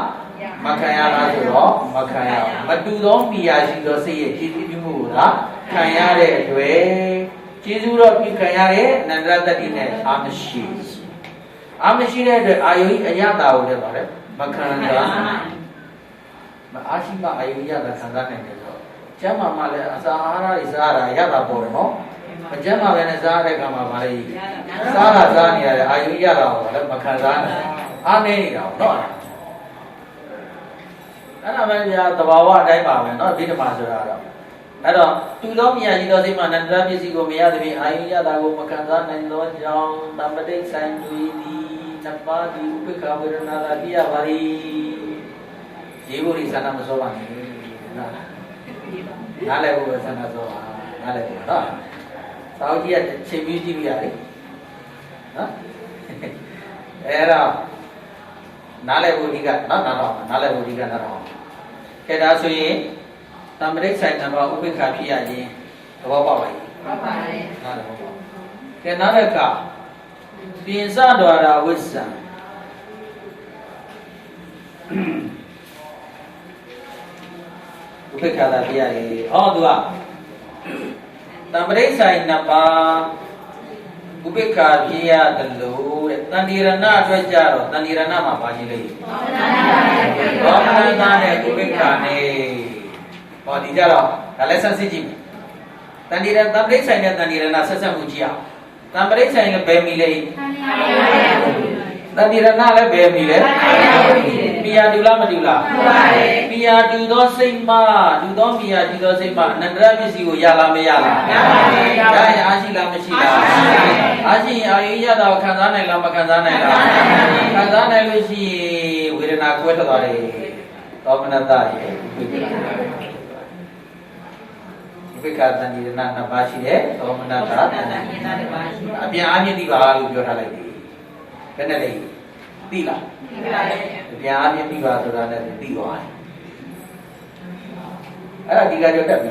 မခံရလားဆိုတော့မခံရဘူးမတူသောမိယာရှိသောစိတ်ရဲ့ကျေးဇူးပြုမှုကိုသာခံရတဲ့အတွက်ကျေးဇူးတော်ပြုခံရတဲ့အနန္တရတ္တိနဲ့အာမရှိတဲ့အတွက်အာယုအယတာကိုလည်းပါတယ်မခံရမအားရှိမှအာယုရတာခံစားနိုင်တယ်ဆိုတော့ကျမ်းမာမှလည်းအစာအာဟာရတွေစားတာရတာပေါ်တယ်နော်မကျမ်းမာပဲနဲ့စားတဲ့ကံမှာပါလေစားနေရတယ်အာယုရတာကိုလည်းမခံစားနိုင်အားနေနေတာနော်အဲ့ဒါပဲဗျာသဘာဝအတိုင်းပါပဲเนาะဒီဓမ္မဆိုတာတော့အဲ့တော့တူသောမြတ်ကြီးသောစိတ်မှာနန္ဒရာပစ္စည်းကိုမရသဖြင့်အာယုရတာကိုမခံစားနိုင်သောကြောင့်တမ္ပတိဆိုင်တွေသည်နပါတိဥပ္ပခဝေဒနာလာပြရပါလိဒီဘုရိသနာမစောပါနဲ့နော်နားလည်းဘုရားသနာစောပါနားလည်းဘုရားနော်သာဝကြီးကချိန်ပြီးကြည့်ပြရတယ်နော်အဲ့တော့နားလည်းဘုရားကနော်နားလည်းဘုရားကနားတော့ကဲဒါဆိုရင်တမ္ပရိဆိုင်နံပါတ်ဥပ္ပခါဖြစ်ရခြင်းသဘောပေါက်ပါရဲ့ဟုတ်ပါတယ်နားလည်းပေါ့ကဲနောက်တစ်ခါပြင်စတော်ရာဝိဇ္ဇံဥပ္ပခါတာဖြစ်ရရင်ဟောသူကတမ္ပရိဆိုင်နံပါတ်ဥပ္ပခါဖြစ်ရတယ်လို့တဲ့တန်တိရဏအတွက်ကြတော့တန်တိရဏမှာပါရှိလိမ့်ဘောမနတာနဲ့ဥပ္ပခါနဲ့ဟောဒီကြတော့ဒါလည်းဆက်စစ်ကြည့်မယ်တန်တိရတမ္ပရိဆိုင်နဲ့တန်တိရဏဆက်ဆက်မှုကြည့်အောင်တမ္ပရိဆိုင်ကဘယ်မီလဲတန်တိရဏလည်းဘယ်မီလဲမိယာတူလားမတူလားတူပါတယ်မိယာတူသောစိတ်မှတူသောမိယာတူသောစိတ်မှအနန္တရပစ္စည်းကိုရလားမရလားရပါတယ်ဒါရင်အားရှိလားမရှိလားအားရှိရင်အာယုရတာကိုခံစားနိုင်လားမခံစားနိုင်လားခံစားနိုင်လို့ရှိရင်ဝေဒနာကွဲထွက်သွားတယ်သောမနတရဲ့ဝိက္ခတန်ဒီရဏနှစ်ပါးရှိတယ်သောမနတအပြန်အမြင့်တိပါလို့ပြောထားလိုက်ပြီဘယ်နဲ့လဲသိလားသိပါတယ်ဗျာအပြည့်ပြီးပါဆိုတာနဲ့ပြီးသွားတယ်အဲ့ဒါဒီကကြောတက်ပြီ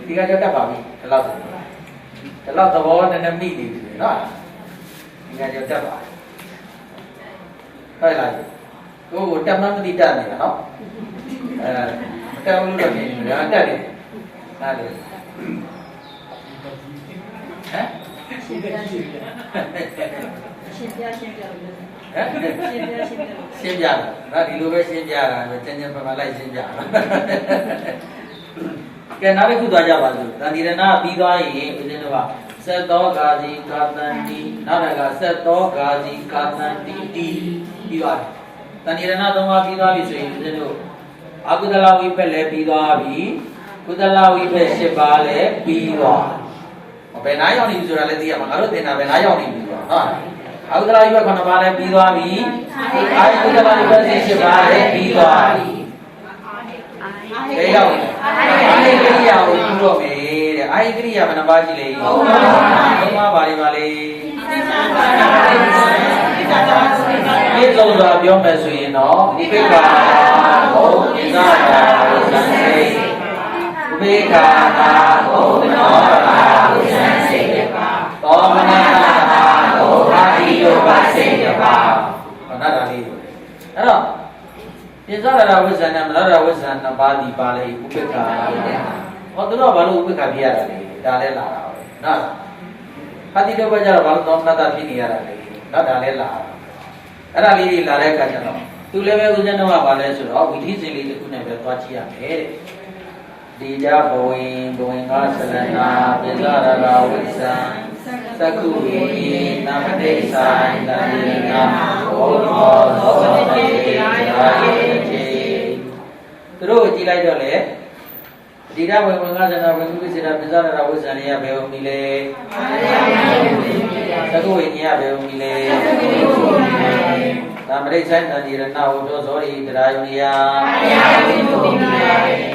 ဒီကကြောတက်ပါပြီဒီလောက်ဆိုဒီလောက်သဘောနည်းနည်းမိနေပြီနော်ဒီကကြောတက်ပါဟုတ်လားကိုကိုတက်မှမသိတတ်နေတာနော်မတက်ဘူးလို့နေတယ်တက်တယ်ဟာလေဟမ်ရှင်းပြလို့ရှင်းပြဟမ်ရှင်းပြတာဒါဒီလိုပဲရှင်းပြတာပဲကျန်ကျန်ပါပါလိုက်ရှင်းပြတာ cái nào đấy cũng đoán ra bao nhiêu, tại vì nó bị đoán gì, bây giờ nó bảo sẽ to cái gì cả tan đi, nào là cái sẽ to cái gì cả tan đi bị đoán, tại vì nó đâu mà bị đoán bị suy, bây giờ nó, aku dah lalu ipe le bị đoán bị, aku dah lalu ipe siapa le bị đoán, bên này ông đi du lịch thì mà ở bên nào bên này ông đi du lịch, aku dah lalu ipe con nào le bị đoán bị, aku dah lalu ipe siapa le bị đoán cái đâu ai cái nào cũng được mẹ ai cái nào mà nó bao nhiêu lấy không mà bao nhiêu biết lâu rồi biết mấy suy nó biết cả hổ ra là sáng sớm biết cả hổ nó là sáng sớm to mà na hổ ra đi vô ba sớm vào còn nó là gì đó hiện ra là với dân nam là với dân nam ba đi ba lấy cũng biết cả họ tôi nói bảo lúc biết cả bia là đấy đã lấy là đó phát đi đâu bây giờ bảo tóm ta phi đi ra đấy đó đã lấy làအဲ့ဒါလေးတွေလာတဲ့အခါကျတော့သူလည်းပဲဦးဇင်းတော်ကပါလဲဆိုတော့ဝိသီစဉ်လေးတစ်ခုနဲ့ပဲသွားကြည့်ရမယ်တဲ့ဒီကြဘဝင်ကဆလနာပိဇာရကဝိဇံသက္ခုဝိနမတိဆိုင်တဏိနာဘောဓောသောတိရာယေတိသူတို့ကြည့်လိုက်တော့လေဒီကြဘဝင်ကဆလနာပိဇာရပိဇာရကဝိဇံလေးရဘယ်ဟုတ်ပြီလဲသက္ခုဝိညာဘယ်ဟုတ်ပြီလဲသမရိဆိုင်တန်ဒီရဏဝတ္တောဇောရိတရားယုံနိယ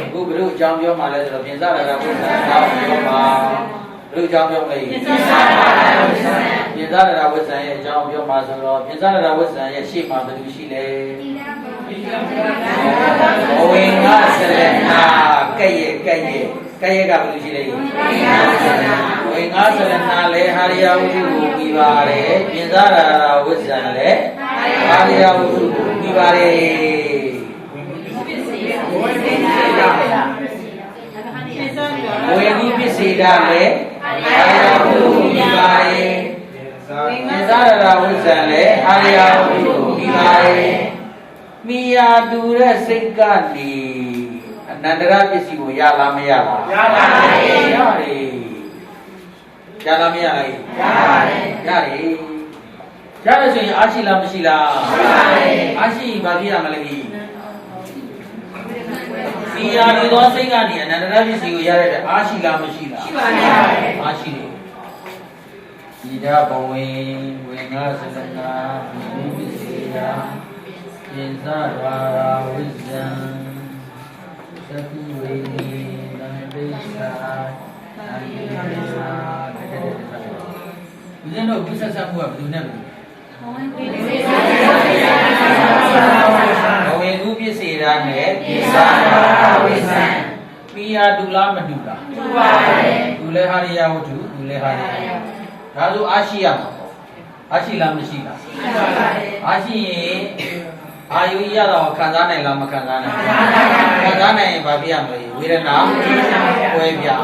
အခုဘုရုအကြောင်းပြောမှလဲဆိုတော့ပြင်စားရတာဘုရားအကြောင်းပြောမှာဘုရုအကြောင်းပြောမယ်ပြင်စားရတာဝိဇ္ဇံရဲ့အကြောင်းပြောမှာဆိုတော့ပြင်စားရတာဝိဇ္ဇံရဲ့ရှေ့မှာဘယ်သူရှိလဲဘဝင်္ဂဆရဏကဲ့ရဲ့ကဲ့ရဲ့ကဘယ်သူရှိလဲဝင်္ဂဆရဏလဲဟာရိယဝုကိုပြီးပါတယ်ပြင်စားရတာဝိဇ္ဇံလဲဟာရိယဝုကိုပြီးပါတယ်ဝေဒီပစ္စေတာလေအာရယဝုပြီးပါတယ်သစ္စာရဝိဇ္ဇံလေအာရယဝုပြီးပါတယ်မိယာတူတဲ့စိတ်ကနေအနန္တရပစ္စည်းကိုရလားမရလားရပါတယ်ရတယ်ရလားမရလားရပါတယ်ရတယ်ဆိုရင်အားရှိလားမရှိလားရှိပါတယ်အားရှိဘာဖြစ်ရမလဲကြီးဒီရာဒီသောစိတ်ကနေအနန္တရပစ္စည်းကိုရတဲ့အားရှိလားမရှိလားရှိပါတယ်အားရှိတယ်ဒီဓဘဝေငါသလနာဝိပစ္စေယပိဇာရာဝိဇံသကုဝေနိနံဒိသာအန္တိနာတဲ့ဦးဇင်းတို့ဘုဆက်ဆက်မှုကဘယ်သူနဲ့ဘဝင်ကူပစ္စေရာနဲ့ပိဇာရာဝိဇံပိယာတူလားမတူလားတူပါတယ်သူလည်းဟာရိယဝတ္ထုသူလည်းဟာရိယဒါဆိုအားရှိရမှာပေါ့အားရှိလားမရှိလားရှိပါတယ်အားရှိရင်အာယုရတော့ခံစားနိုင်လားမခံစားနိုင်ဘူးခံစားနိုင်ရင်ဘာဖြစ်ရမလဲဝေဒနာကွဲပြား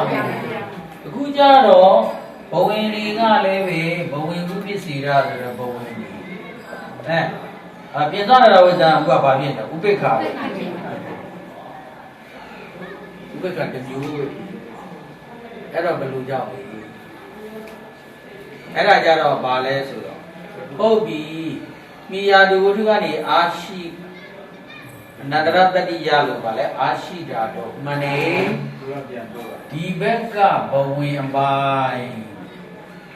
အခုကြတော့ဘဝင်တွေကလည်းပဲဘဝင်ကူပစ္စေရာဆိုတော့ဘဝင်တွေပြင်စားရတာဝိဇ္ဇာကဘာဖြစ်လဲဥပိ္ပခာဥပိ္ပခာတမျိုးအဲ့တော့ဘယ်လိုကြောက်လဲအဲ့ဒါကြတော့ဘာလဲဆိုတော့ဟုတ်ပြီမိယာတူဝတ္ထုကနေအာရှိအနန္တရတတိယလို့ပါလဲအာရှိတာတော့မနေဒီဘက်ကဘဝင်အပိုင်း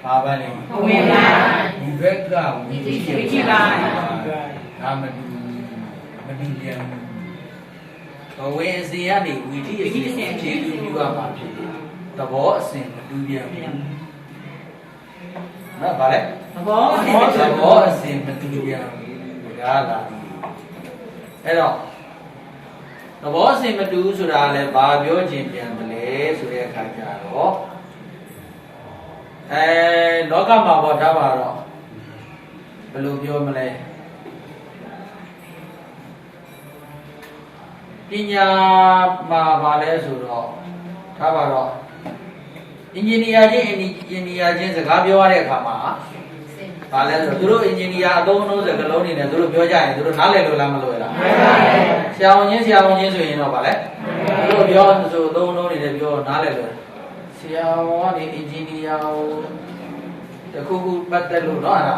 ဘာပါလဲဘဝင်ပိုင်းဒီဘက်ကဝိသိပိုင်းဒါမတူပြန်ဘဝင်အစဉ်ကနေဝိသိအစဉ်ဖြည့်ပြီးပါမှာဖြစ်တယ်သဘောအစဉ်မတူပြန်ဘူးနော်ဗါလဲသဘောအစဉ်မတူပြန်ဘူးဒါလာအဲ့တော့သဘောအစဉ်မတူဆိုတာလည်းဘာပြောခြင်းပြန်မလဲဆိုတဲ့အခါကျတော့လောကမှာပေါ်ထားပါတော့ဘယ်လိုပြောမလဲပညာမှာပါလဲဆိုတော့ထားပါတော့အင်ဂျင်နီယာချင်းစကားပြောရတဲ့အခါမှာဘာလဲဆိုတော့သူတို့အင်ဂျင်နီယာအသုံးအနှုန်းစကားလုံးတွေနဲ့သူတို့ပြောကြရင်သူတို့နားလည်လို့လားမလို့လား အောင်ချင်းဆိုရင်တော့ဗာလဲတို့ပြောဆိုသုံးလုံးနေတယ်ပြောနားလဲလို့ဆရာဝန်ကနေအင်ဂျင်နီယာကိုတခုခုပတ်သက်လို့နော်ဟာ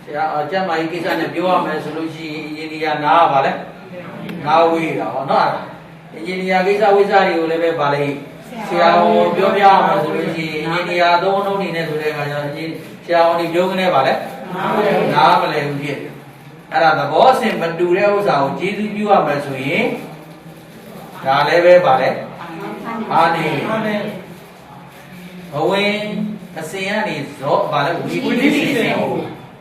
ဆရာကျမ်းမာရေးကိစ္စနဲ့ပြောရမယ်ဆိုလို့ရှိရင်အင်ဂျင်နီယာနားဗာလဲနားဝေးတာဟောနော်အင်ဂျင်နီယာကိစ္စဝိစ္စတွေကိုလည်းပဲဗာလဲဆရာဝန်ပြောပြအောင်ဆိုလို့ရှိရင်အင်ဂျင်နီယာသုံးလုံးနေနဲ့ဆိုတဲ့အခါကျတော့ဆရာဝန်ဒီပြောကနေဗာလဲနားမလဲဘူးဖြစ်အဲ့ဒါသဘောအစဉ်မတူတဲ့ဥစ္စာကိုကျေးဇူးပြုရမယ်ဆိုရင်ဒါလည်းပဲဗာလဲအားနေဘဝင်အစဉ်ကနေဇောဗာလဲဝီတိစိတ်ကို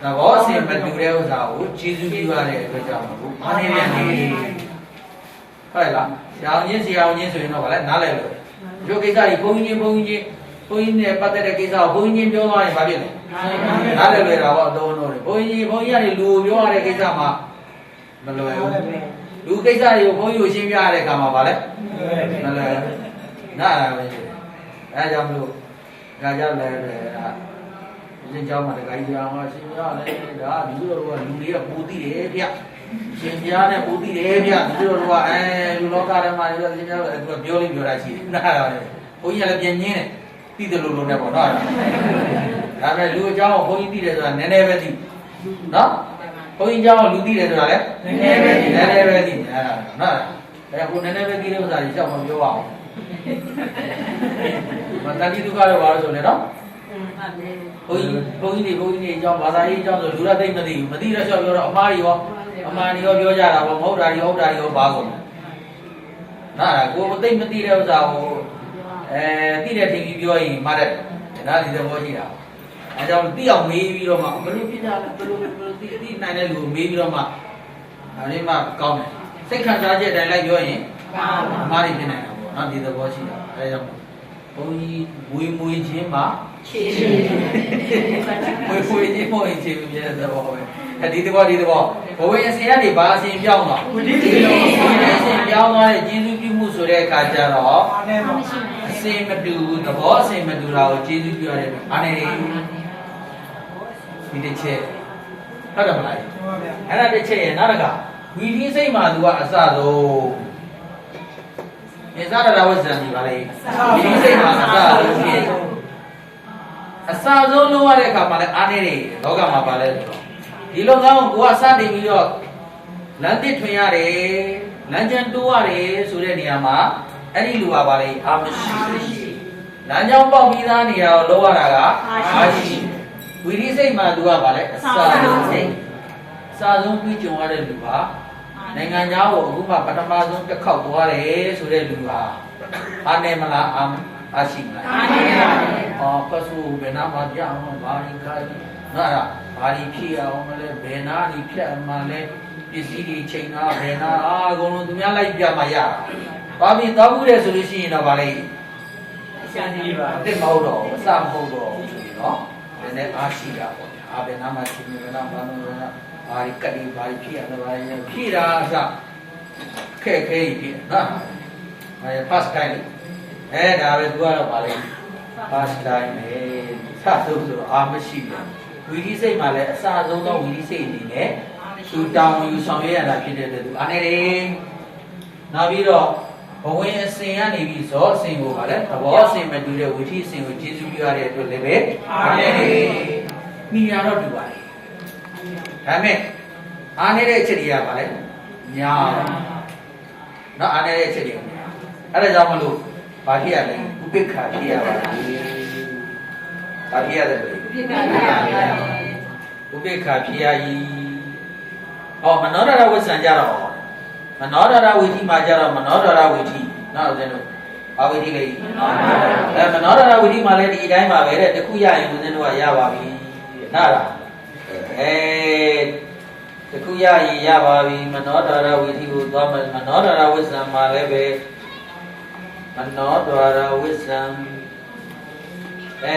သဘောအစဉ်မတူတဲ့ဥစ္စာကိုကျေးဇူးပြုရတဲ့အတွက်ကြောင့်ဘူးအားနေပြန်နေဟုတ်လားဆရာအောင်ချင်းဆိုရင်တော့ဗာလဲနားလဲလို့ဒီကိစ္စကြီးဘုန်းကြီးနဲ့ပတ်သက်တဲ့ကိစ္စကိုဘုန်းကြီးပြောသွားရင်ဗာဖြစ်လဲနားလဲလွယ်တာပေါ့အတော်တော်ဘုန်းကြီးကနေလူပြောရတဲ့ကိစ္စမှာမလွယ်ဘူးလူကိစ္စတွေကိုဘုန်းကြီးကိုရှင်းပြရတဲ့အခါမှာဗာလဲမလွယ်နားရမယ်အဲကြောင့်မလို့ဒါကြောင့်လည်းဒီเจ้าမှာတခါကြီးအောင်ရှင်းပြရတယ်ဒါဒီလိုတော့လူတွေကပူသိတယ်ဗျရှင်းပြနဲ့ပူသိတယ်ဗျဒီလိုတော့လူလောကထဲမှာဒီလိုရှင်းပြတော့သူကပြောလိမ့်ပြောတာရှိတယ်နားရတယ်ဘုန်းကြီးကလည်းပြန်ညင်းတယ်သိတယ်လို့နဲ့ပေါ့နော်ဒါပေမဲ့လူအကြောင်းကိုဘုန်းကြီးသိတယ်ဆိုတာနည်းနည်းပဲသိနော်ဘုန်းကြီးအကြောင်းကိုလူသိတယ်ဆိုတာလည်းနည်းနည်းပဲသိအဲ့ဒါနော်ဒါကိုနည်းနည်းပဲသိတဲ့ဥစ္စာကြီးရှောက်မပြောပါဘူးမတတိဒုက္ခတော့ဘာလို့ဆိုလဲနော်ဘုန်းကြီးတွေအကြောင်းဘာသာရေးအကြောင်းဆိုလူရသိမသိဘူးမသိတော့ရှောက်ပြောတော့အမှားတွေရောပြောကြတာပေါ့မဟုတ်တာတွေဟုတ်တာတွေရောပါကုန်နားဒါကိုသိမသိတဲ့ဥစ္စာကိုသိတဲ့ထင်ကြီးပြောရင်မှားတယ်ဒါဒီသဘောရှိတာအဲကြောင့်သိအောင်မေးပြီးတော့မှဘယ်လိုဖြစ်တာလဲဘယ်လိုသိနိုင်တဲ့လူကိုမေးပြီးတော့မှအဲဒီမှကောင်းတယ်စိတ်ခံစားချက်တိုင်းလိုက်ပြောရင်အမှားတွေဖြစ်နိုင်တာပေါ့နော်ဒီသဘောရှိတာအဲကြောင့်ဘုန်းကြီးမွေချင်းမှာခြေမွေချင်းမွေချင်းပြတဲ့သဘောပဲအဲဒီသဘောဘဝအစဉ်ကနေဘာအစဉ်ပြောင်းတော့အစဉ်ပြောင်းသွားတဲ့ကျေးဇူးပြုမှုဆိုတဲ့အခါကျတော့အစဉ်မတူသဘောအစဉ်မတူတာကိုကျေးဇူးပြုရတဲ့အားနေဒီတစ်ချက်ဟုတ်တယ်မလားအဲ့ဒါတစ်ချက်ရဲ့နောက်တစ်ခါဝီတိစိတ်မှာသူကအစဆုံးအစရဝဇ္ဇံဒီပါလေဝီတိစိတ်မှာအစဆုံးဖြစ်အစဆုံးလုပ်ရတဲ့အခါမှာလည်းအားနေတယ်လောကမှာပါလဲဒီလုပ်ငန်းကိုကစတင်ပြီးတော့လမ်းတစ်ထွင်ရတယ်လမ်းကျန်တိုးရတယ်ဆိုတဲ့နေရာမှာအဲ့ဒီလူကပါလေအားမရှိလမ်းကြောင်းပေါက်ပြီးသားနေရာကိုလုပ်ရတာကအားရှိဝီရိစိတ်မှာသူကပါလေအစဆုံးစိတ်အစဆုံးပြီးကြုံရတဲ့လူဟာနိုင်ငံသားကိုအခုမှပထမဆုံးတစ်ခေါက်သွားတယ်ဆိုတဲ့လူဟာအားနေမလားအားရှိမလားအားနေပါဘူးပစုဘယ်နာမှာကြောင်းဘာရင်ခိုင်းနော်အဲ့ဒါဘာဒီဖြစ်အောင်မလဲဘယ်နာဒီဖြတ်မှလဲပစ္စည်းတွေချိန်တာဘယ်နာအကုန်လုံးသူများလိုက်ပြမှရတာဘာပြီးတောက်ဘူးတယ်ဆိုလို့ရှိရင်တော့ဗာလေအရှာနေပါတစ်မဟုတ်တော့အစမဟုတ်တော့ဆိုရင်တော့နည်းနည်းအားရှိတာပေါ့အာဘယ်နာမှာချိန်ဘယ်နာဘာလို့လဲဘာဒီကတိဘာဒီဖြစ်ရတယ်ဘာဒီဖြစ်တာအစခဲကြီးဖြစ်နော်အဲ first time ဒါပဲသူကတော့ဗာလေ first time ပဲစသုံးဆိုတော့အာမရှိဘူးဝီရိစိတ်မှာလည်းအစအဆုံးသောဝီရိစိတ်အနေနဲ့သူတောင်းယူဆောင်ရွက်ရတာဖြစ်တဲ့အတွက်သူအားနေတယ်နောက်ပြီးတော့ဘဝင်အစဉ်ကနေပြီးဇောအစဉ်ကိုဗာလဲသဘောအစဉ်မတူတဲ့ဝိသီအစဉ်ကိုကျေစုပြုရတဲ့အတွက်လည်းပဲအားနေတယ်မိညာတော့တူပါလေဒါပေမဲ့အားနေတဲ့အချက်တွေကဗာလဲညာနော်အားနေတဲ့အချက်တွေအဲ့ဒါကြောင့်မလို့ဗာဖြစ်ရလဲဥပိ္ပခာဖြစ်ရပါလားဗာဖြစ်ရတယ်ဥပိ္ပခာဖြစ်ရည်ဟောမနောဒရဝိဇ္ဇံကြတော့မနောဒရဝိသီမှာကြတော့မနောဒရဝိသီနော်ဦးဇင်းတို့ဘာဝိသီလဲမနောဒရဝိသီမှာလည်းဒီအတိုင်းပါပဲတဲ့တခုရရင်ဦးဇင်းတို့ကရပါပြီနားလားတခုရရင်ရပါပြီမနောဒရဝိသီကိုသွားမယ်မနောဒရဝိဇ္ဇံမှာလည်းပဲမနောဒရဝိဇ္ဇံ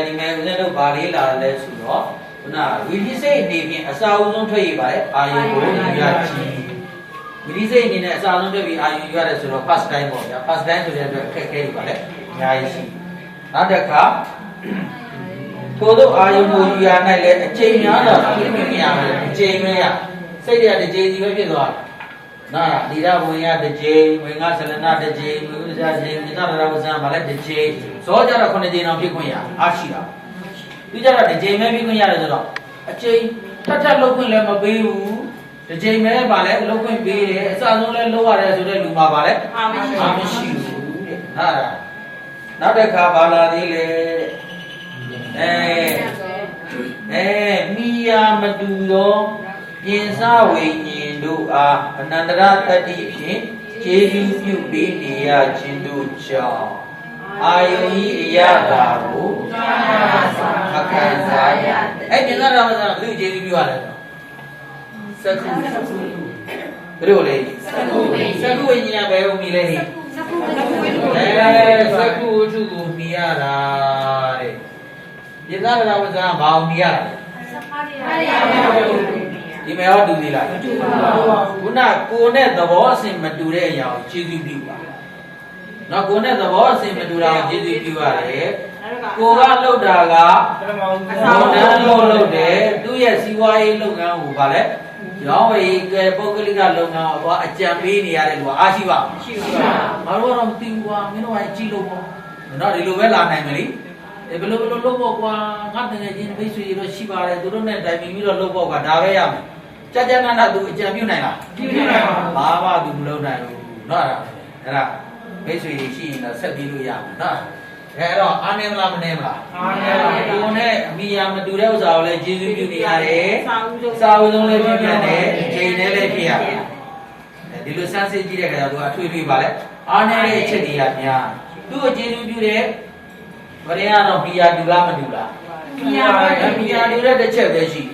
ဒီမဲ့ဦးဇင်းတို့ဗာလေးလာလဲဆိုတော့ခုနဝိသီစိတ်အနေဖြင့်အစာအုံဆုံးထွက်ရပါတယ်အာယုကိုယူရချီဝိသီစိတ်အနေနဲ့အစာအုံဆုံးထွက်ပြီးအာယုယူရတယ်ဆိုတော့ first time ပေါ့ဗျာ first time ဆိုတဲ့အတွက်အခက်အခဲတွေပါလေအများကြီးရှိနောက်တစ်ခါထို့သောအာယုကိုယူရ၌လည်းအချိန်များတော့ပြည့်မရဘူးအချိန်မရစိတ်ရတဲ့ချိန်စီပဲဖြစ်သွားတယ် na dira bunya de je wenga selena de je wenga je kita dara wasan bale de je so jara khone je naw phit khun ya a shi da tu jara de je me phit khun ya le so do a chain tat lou khun le ma pe bu de je me ba le lou khun pe de a sa song le lou ya de so de lu ma ba le a ma shi bu de ha da naw tek kha ba la thi le mi ya ma tu do ပြင်စဝိညာဉ်တို့အားအနန္တရတ္တိဖြင့်ခြေပြုပြုပေးနေရခြင်းတို့ကြောင့်အာယုန်ဤအရာသာကိုမခံစားရအဲ့ပြင်စရမစဘယ်လိုခြေပြုပြုရလဲစက္ခုဘယ်လိုလဲစက္ခုဝိညာဉ်ဘယ်လိုမြည်လဲစက္ခုဝတ္ထုကိုမြည်ရတာတဲ့ပြင်စရမစဘာကိုမြည်ရလဲဒီမဲ့ဟောတူသေးလားမတူပါဘူးခုနကိုနဲ့သဘောအစဉ်မတူတဲ့အရာကိုကျေစုပြုပါနော်ကိုနဲ့သဘောအစဉ်မတူတာကိုကျေစုပြုရတယ်ကိုကလှုပ်တာကဘောနန်းလှုပ်တယ်သူ့ရဲ့စီးပွားရေးလုပ်ငန်းကိုဗာလဲရောင်းဝယ်ကပုဂ္ဂလိကလုပ်ငန်းအပေါ်အကြံပေးနေရတယ်လို့အားရှိပါမရှိပါဘူးဘာလို့တော့မသိဘူးကွာမင်းတို့ကကြည့်လို့ပေါ့နော်ဒီလိုပဲလာနိုင်မလိဘယ်လိုလုပ်ဖို့ကွာငါတကယ်ချင်းမိတ်ဆွေတို့ရှိပါတယ်သူတို့နဲ့တိုင်ပင်ပြီးတော့လုပ်ဖို့ကဒါပဲရမယ်ကြာကြာနာနာသူအကြံပြုနိုင်လားပြုနိုင်ပါဘူးဘာမှသူမလုပ်နိုင်ဘူးနော်အဲ့ဒါမိတ်ဆွေရှိရင်တော့ဆက်ပြီးလို့ရမယ်နော်အဲ့တော့အားနေမလားမနေမလားအားနေပါဘူးကိုနဲ့အမိယာမတူတဲ့ဥစ္စာကိုလည်းကျေးဇူးပြုနေရတယ်စာအုပ်ဆုံးလည်းပြပြန်တယ်ချိန်နဲ့လည်းပြရတယ်ဒီလိုစမ်းစစ်ကြည့်တဲ့အခါကျတော့သူအထွေထွေပါလဲအားနေတဲ့အချက်တွေကများသူ့ကိုကျေးဇူးပြုတဲ့ဘယ်ရတော့မိယာတူလားမတူလားမိယာတူတဲ့တစ်ချက်ပဲရှိ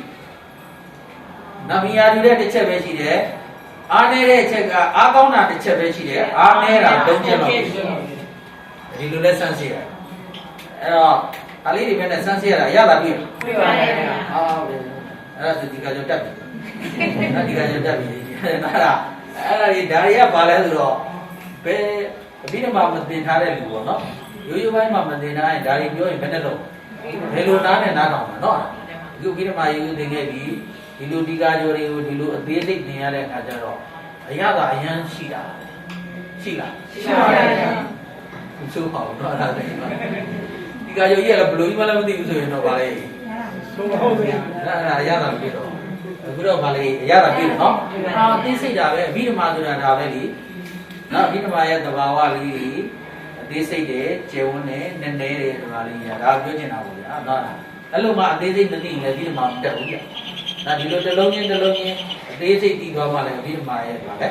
နမီယာတူတဲ့တစ်ချက်ပဲရှိတယ်အားနေတဲ့ချက်ကအားကောင်းတာတစ်ချက်ပဲရှိတယ်အားနေတာ၃ချက်တော့ဒီလိုလဲစမ်းစစ်ရအဲ့တော့အလေးတွေပဲနဲ့စမ်းစစ်ရတာရတာတွေ့ပါတယ်ဟုတ်တယ်အဲ့ဒါဒီကကြောတက်ပြီဒီကကြောတက်ပြီအဲ့ဒါဒါတွေကဘာလဲဆိုတော့ဘယ်အပြီးတော့မတင်ထားတဲ့လူပေါ့နော်ရိုးရိုးပိုင်းမှာမတင်ထားရင်ဒါတွေပြောရင်ဘယ်နဲ့တော့ဘယ်လိုနားနဲ့နားထောင်မှာနော်အခုပြီးတော့မှရိုးရိုးတင်ခဲ့ပြီဒီလိုဒီကားကြော်တွေကိုဒီလိုအသေးစိတ်တင်ရတဲ့အခါကျတော့အရသာအရန်ရှိတာရှိလားရှိပါတယ်ဘူးဆိုပါဘူးတော့အဲ့ဒါဒီကားကြော်ကြီးကလည်းဘယ်လိုကြီးမှလည်းမသိဘူးဆိုရင်တော့ဗာလေဆိုမဟုတ်ဘူးအဲ့ဒါအရသာပြတော့အခုတော့ဗာလေအရသာပြနော်အာသိစိတ်တာပဲအဘိဓမ္မာဆိုတာဒါပဲလीနော်အဘိဓမ္မာရဲ့သဘာဝလေးအသေးစိတ်တယ်ကျယ်ဝန်းတယ်နည်းနည်းတယ်ဒီဗာလေးညာဒါပြောချင်တာပေါ့ဗျာနော်အဲ့လိုမှအသေးစိတ်မသိရင်လည်းအဘိဓမ္မာမတက်ဘူးဗျဒါဒီလိုတစ်လုံးချင်းအသေးစိတ်တည်သွားမှလည်းအဘိဓမ္မာရဲ့ဗာလေ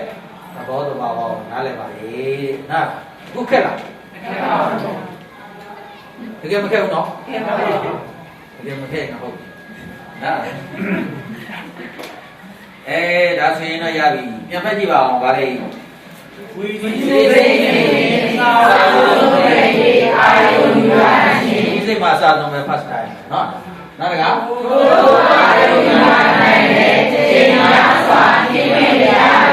သဘောတဘာဝကိုနားလည်ပါလေနော်ခုခက်လားတကယ်မခက်ဘူးနော်တကယ်မခက်နော်ဟုတ်နော်ဒါဆိုရင်တော့ရပြီပြန်ဖတ်ကြည့်ပါအောင်ဗာလေဝိသိစိတ်သာသေအာယုန်ရာရှင်ဒီစိတ်မှာစာဆုံးပဲ first time နော်နောက်တကဘုရားယုံနာနိုင်တဲ့ချိန်များစွာသိခွင့်ရ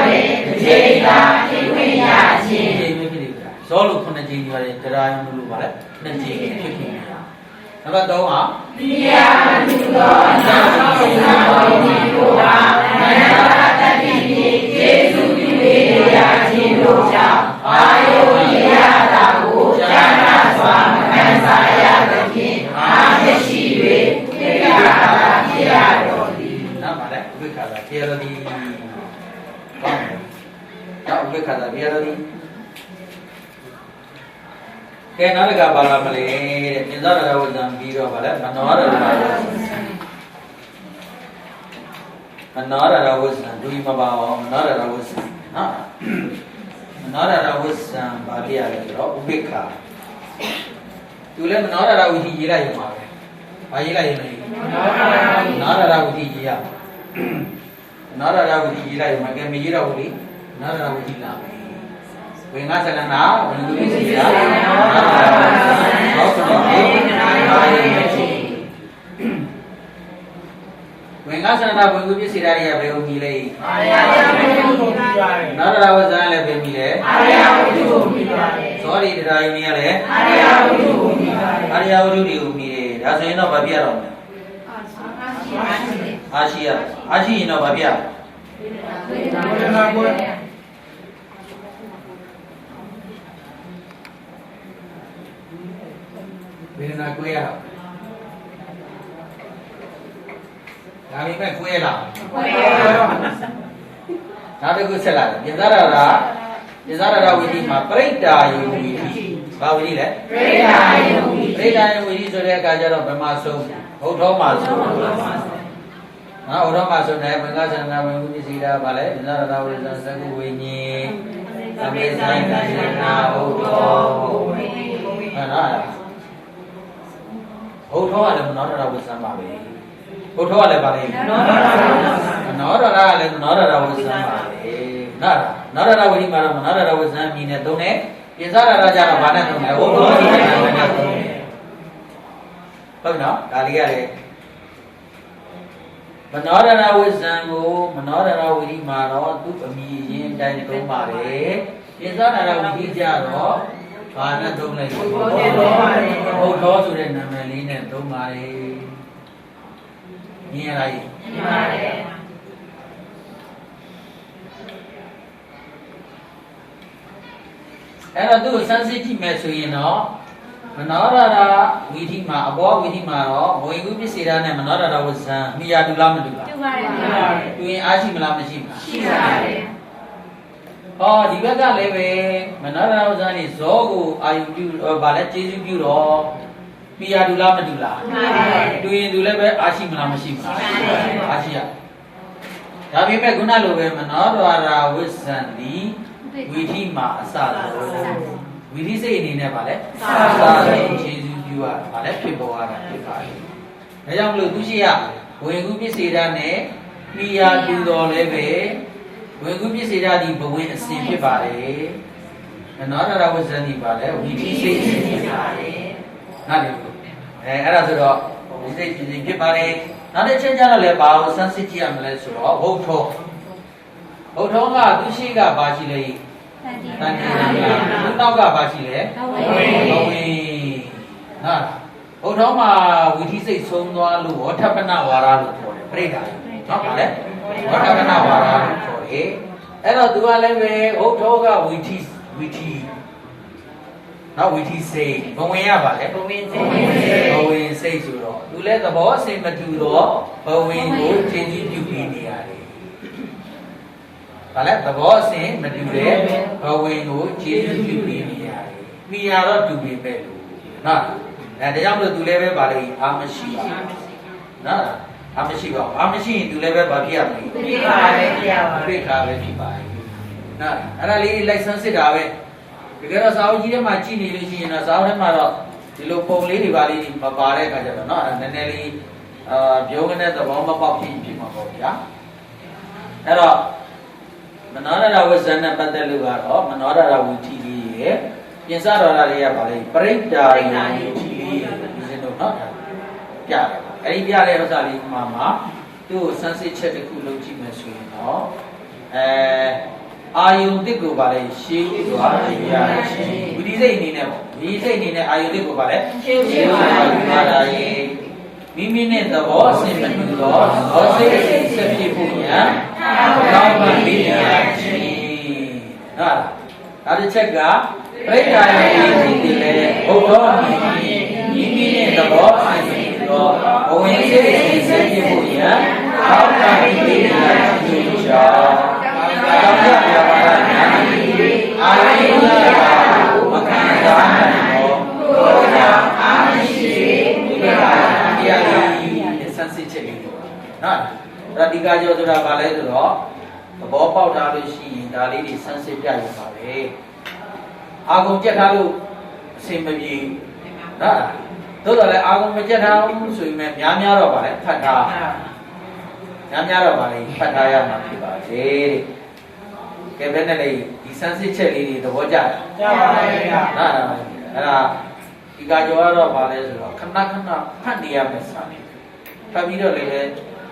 တဲ့ချိန်သာသိခွင့်ရခြင်းဒီမျိုးဖြစ်နေတာဇောလို့9ချိန်ရတယ်တရားယုံလို့ပါလေ2ချိန်ဖြစ်ခင်ရနံပါတ်3ဟာတရားသူတော်နာသိနာတော်ဒီကိုဟာမနတာတတိပြေကျေစုပြုလေရခြင်းတို့ကြောင့်အာယုန်ရတာကိုဉာဏ်စွာမခံစားရသဖြင့်အာမရှိ၍ဖြစ်ရတော်သည်နားပါလေဝိခါသာဖြစ်ရသည်ဟုတ်တော့ဝိခါသာဖြစ်ရသည်ကဲနောက်တစ်ခါပါလာမလဲတဲ့မြင်သောရဝဇ္ဇံပြီးတော့ပါလေမနောရဝဇ္ဇံဒူမပါအောင်မနောရဝဇ္ဇံနော်မနောရဝဇ္ဇံဘာပြရလဲဆိုတော့ဥပိ္ပခာသူလည်းမနောရဝဇ္ဇံရေးလိုက်ရမှာပဲဘာရေးလိုက်ရင်လဲနာရဝတိရေးရနာရဝတိရေးလိုက်မှာကဲမရေးတော့ဘူးလေနာရဝတိလာဝင်ငါသလနာဝင်လူစီရဟုတ်တယ်ဝင်ငါသလနာဝင်လူပစ္စည်းရာတွေကဘယ်လိုမြည်လဲအာရဝတိကိုမြည်ရတယ်နာရဝဇ္ဇံလည်းပဲမြည်တယ်အာရဝတိကိုမြည်ပါတယ် sorry တရားယုံနေရတယ်အာရဝတိကိုမြည်ပါတယ်အာရဝတိကိုမြည်တယ်ဒါဆိုရင်တော့ဗာပြရတော့မယ်အာရှိရင်တော့ဗာပြဝေဒနာ Vedana kuya. Kami kan kuya lah. Nada ku sela. Yadara widi ma Parita widi. Ba widi le? Parita widi so de ka ja ro Brahma so Bauddha ma so. Bauddha ma so ne Banga Sangha Banga Sida ba le Yadara widi Saku Winyi. Sampai saya na Bauddha. Ana. Bauddha ale Manora Wisama be. Bauddha ale ba le? Manora ale Manora Wisama be. Nara wadi mara Nara Wisama ni ne tone. Yesara raja ra ba ne tone. Bauddha ni ne tone.ဟုတ်နော်ဒါလေးရတယ်မနောရဏဝိဇ္ဇံကိုမနောရဏဝိရိမှာတော့သူ့အမိရင်တိုင်းသုံးပါတယ်ပိဿနာရဝိရိကြတော့ဘာနဲ့သုံးလိုက်လဲဘုထောဆိုတဲ့နာမည်လေးနဲ့သုံးပါတယ်မြင်ရလားမြင်ပါတယ်အဲ့တော့သူ့ကိုစမ်းစစ်ကြည့်မယ်ဆိုရင်တော့မနောရဏဝိဓိမှာအဘောဝိဓိမှာတော့ဝေကုပစ္စေတာနဲ့မနောရဏဝဇ္ဇံမိယာတူလားမတူလားတူပါတယ်တူရင်အားရှိမလားမရှိဘူးလားရှိပါတယ်ဟောဒီဘက်ကလည်းပဲမနောရဏဝဇ္ဇံนี่ဇောကိုအာယုပြုဗာလဲကျေစုပြုတော့မိယာတူလားမတူလားမှန်ပါတယ်တူရင်တူလည်းပဲအားရှိမလားမရှိဘူးလားရှိပါတယ်အားရှိရဒါပေမဲ့ခုနလိုပဲမနောရဏဝဇ္ဇံဒီဝိဓိမှာအစဆုံးဝိရိစိတ်အနေနဲ့ဗာလဲစာဆုံးခြေစုပြုရဗာလဲဖြစ်ပေါ်ရတာဖြစ်ပါတယ်။ဒါကြောင့်မလို့သူရှိရဝေကုပစ္စေတာနဲ့မိယာတူတော်လည်းပဲဝေကုပစ္စေတာဒီဘဝင်အစဉ်ဖြစ်ပါတယ်။မနောရဏဝဇ္ဇန်ဒီဗာလဲဝိရိစိတ်ဖြစ်ပါတယ်။နားလည်လို့အဲ့ဒါဆိုတော့ဝိရိစိတ်ဖြစ်ပါတယ်။နောက်တစ်ချက်ကျတော့လည်းဘာကိုစမ်းစစ်ကြည့်ရမလဲဆိုတော့ဘုထောကသူရှိကဘာရှိလဲတန်တိယဘုနောက်ကဘာရှိလဲဘဝင်ဟာဘုထောမှာဝိသီစိတ်ဆုံးသွားလို့ဝဋ္ဌပနဝါရလို့ခေါ်တယ်ပြိဋ္ဌာနော်ဗါလဲဝဋ္ဌပနဝါရလို့ခေါ်တယ်အဲ့တော့သူကလည်းပဲဘုထောကဝိသီနော်ဝိသီစိတ်ဘဝင်ရပါလေဘဝင်စိတ်ဆိုတော့သူလည်းသဘောအစဉ်မတူတော့ဘဝင်ကိုသင်ကြီးပြုပြီးနေရတယ်ဘာလဲသဘောအစဉ်မတူတဲ့ဘဝင်ကိုခြေပြုပြုပြီးနေရတယ်မိယာတော့တူပြီပဲလို့နော်ဒါကြောင့်မလို့သူလည်းပဲဗာလေအာမရှိပါနော်အာမရှိပါဘူးအာမရှိရင်သူလည်းပဲဗာဖြစ်ရမလဲဖြစ်ပါပဲဖြစ်ရပါဖြစ်တာပဲဖြစ်ပါနော်အဲ့ဒါလေးလိုက်စမ်းစစ်တာပဲတကယ်တော့စာအုပ်ကြီးထဲမှာကြည့်နေလို့ရှိရင်တော့စာအုပ်ထဲမှာတော့ဒီလိုပုံလေးတွေဗာလေးမပါတဲ့အခါကျတော့နော်နည်းနည်းလေးပြောကနေသဘောမပေါက်ဖြစ်မှာပေါ့ဗျာအဲ့တော့မနောရဏဝဇ္ဇနဲ့ပတ်သက်လို့ကတော့မနောရဏဝိသီလေးရဲ့ပြင်စတော်ရတွေကပါလေပရိတ္တာယဝိသီလေးရဲ့ဒီစင်တို့နော်ပြတယ်အဲ့ဒီပြတဲ့ဥစ္စာလေးမှာသူ့ကိုစမ်းစစ်ချက်တစ်ခုလုပ်ကြည့်မယ်ဆိုရင်တော့အာယုန်တစ်ကိုပါလေရှေးဥစွာရရချင်းဝိသီစိတ်အနေနဲ့ပေါ့ဒီစိတ်အနေနဲ့အာယုန်တစ်ကိုပါလေရှေးဥစွာရရရင်မိမိနဲ့သဘောအစဉ်မတူတော့သဘောစိတ်ဆက်ဖြစ်ဖို့ရန်ကောင်းမှပြီးရချင်းဟုတ်လားဒါတစ်ချက်ကပြိဋ္ဌာယဝိသီတွေလည်းဘုရားမိမိနဲ့သဘောအစဉ်မတူတော့ဘဝင်စိတ်ဆက်ဖြစ်ဖို့ရန်ကောင်းမှပြီးရချင်းကြောင့်ကောင်းရပါပါနာအာရိယမခံစားနိုင်တော့ဘုရားအာရှိဒီကတရားလေးစမ်းစစ်ချက်လေးပေါ့နော်ရတိကကျော်ဆိုတာဘာလဲဆိုတော့သဘောပေါက်ထားလို့ရှိရင်ဒါလေးတွေစမ်းစစ်ပြရပါပဲအာဂုံကြက်ထားလို့အစင်မပြေနော်သို့တော်လည်းအာဂုံမကြက်ထားဘူးဆိုရင်များတော့ဗာလဲဖတ်ထားများတော့ဗာလဲဖတ်ထားရမှာဖြစ်ပါစေကဲဘယ်နဲ့လဲဒီစမ်းစစ်ချက်လေးတွေသဘောကျလားကျပါပါဗျာနော်အဲ့ဒါဒီကကျော်ကတော့ဗာလဲဆိုတော့ခဏဖတ်နေရမယ်စာဖတ်ပြီးတော့လည်း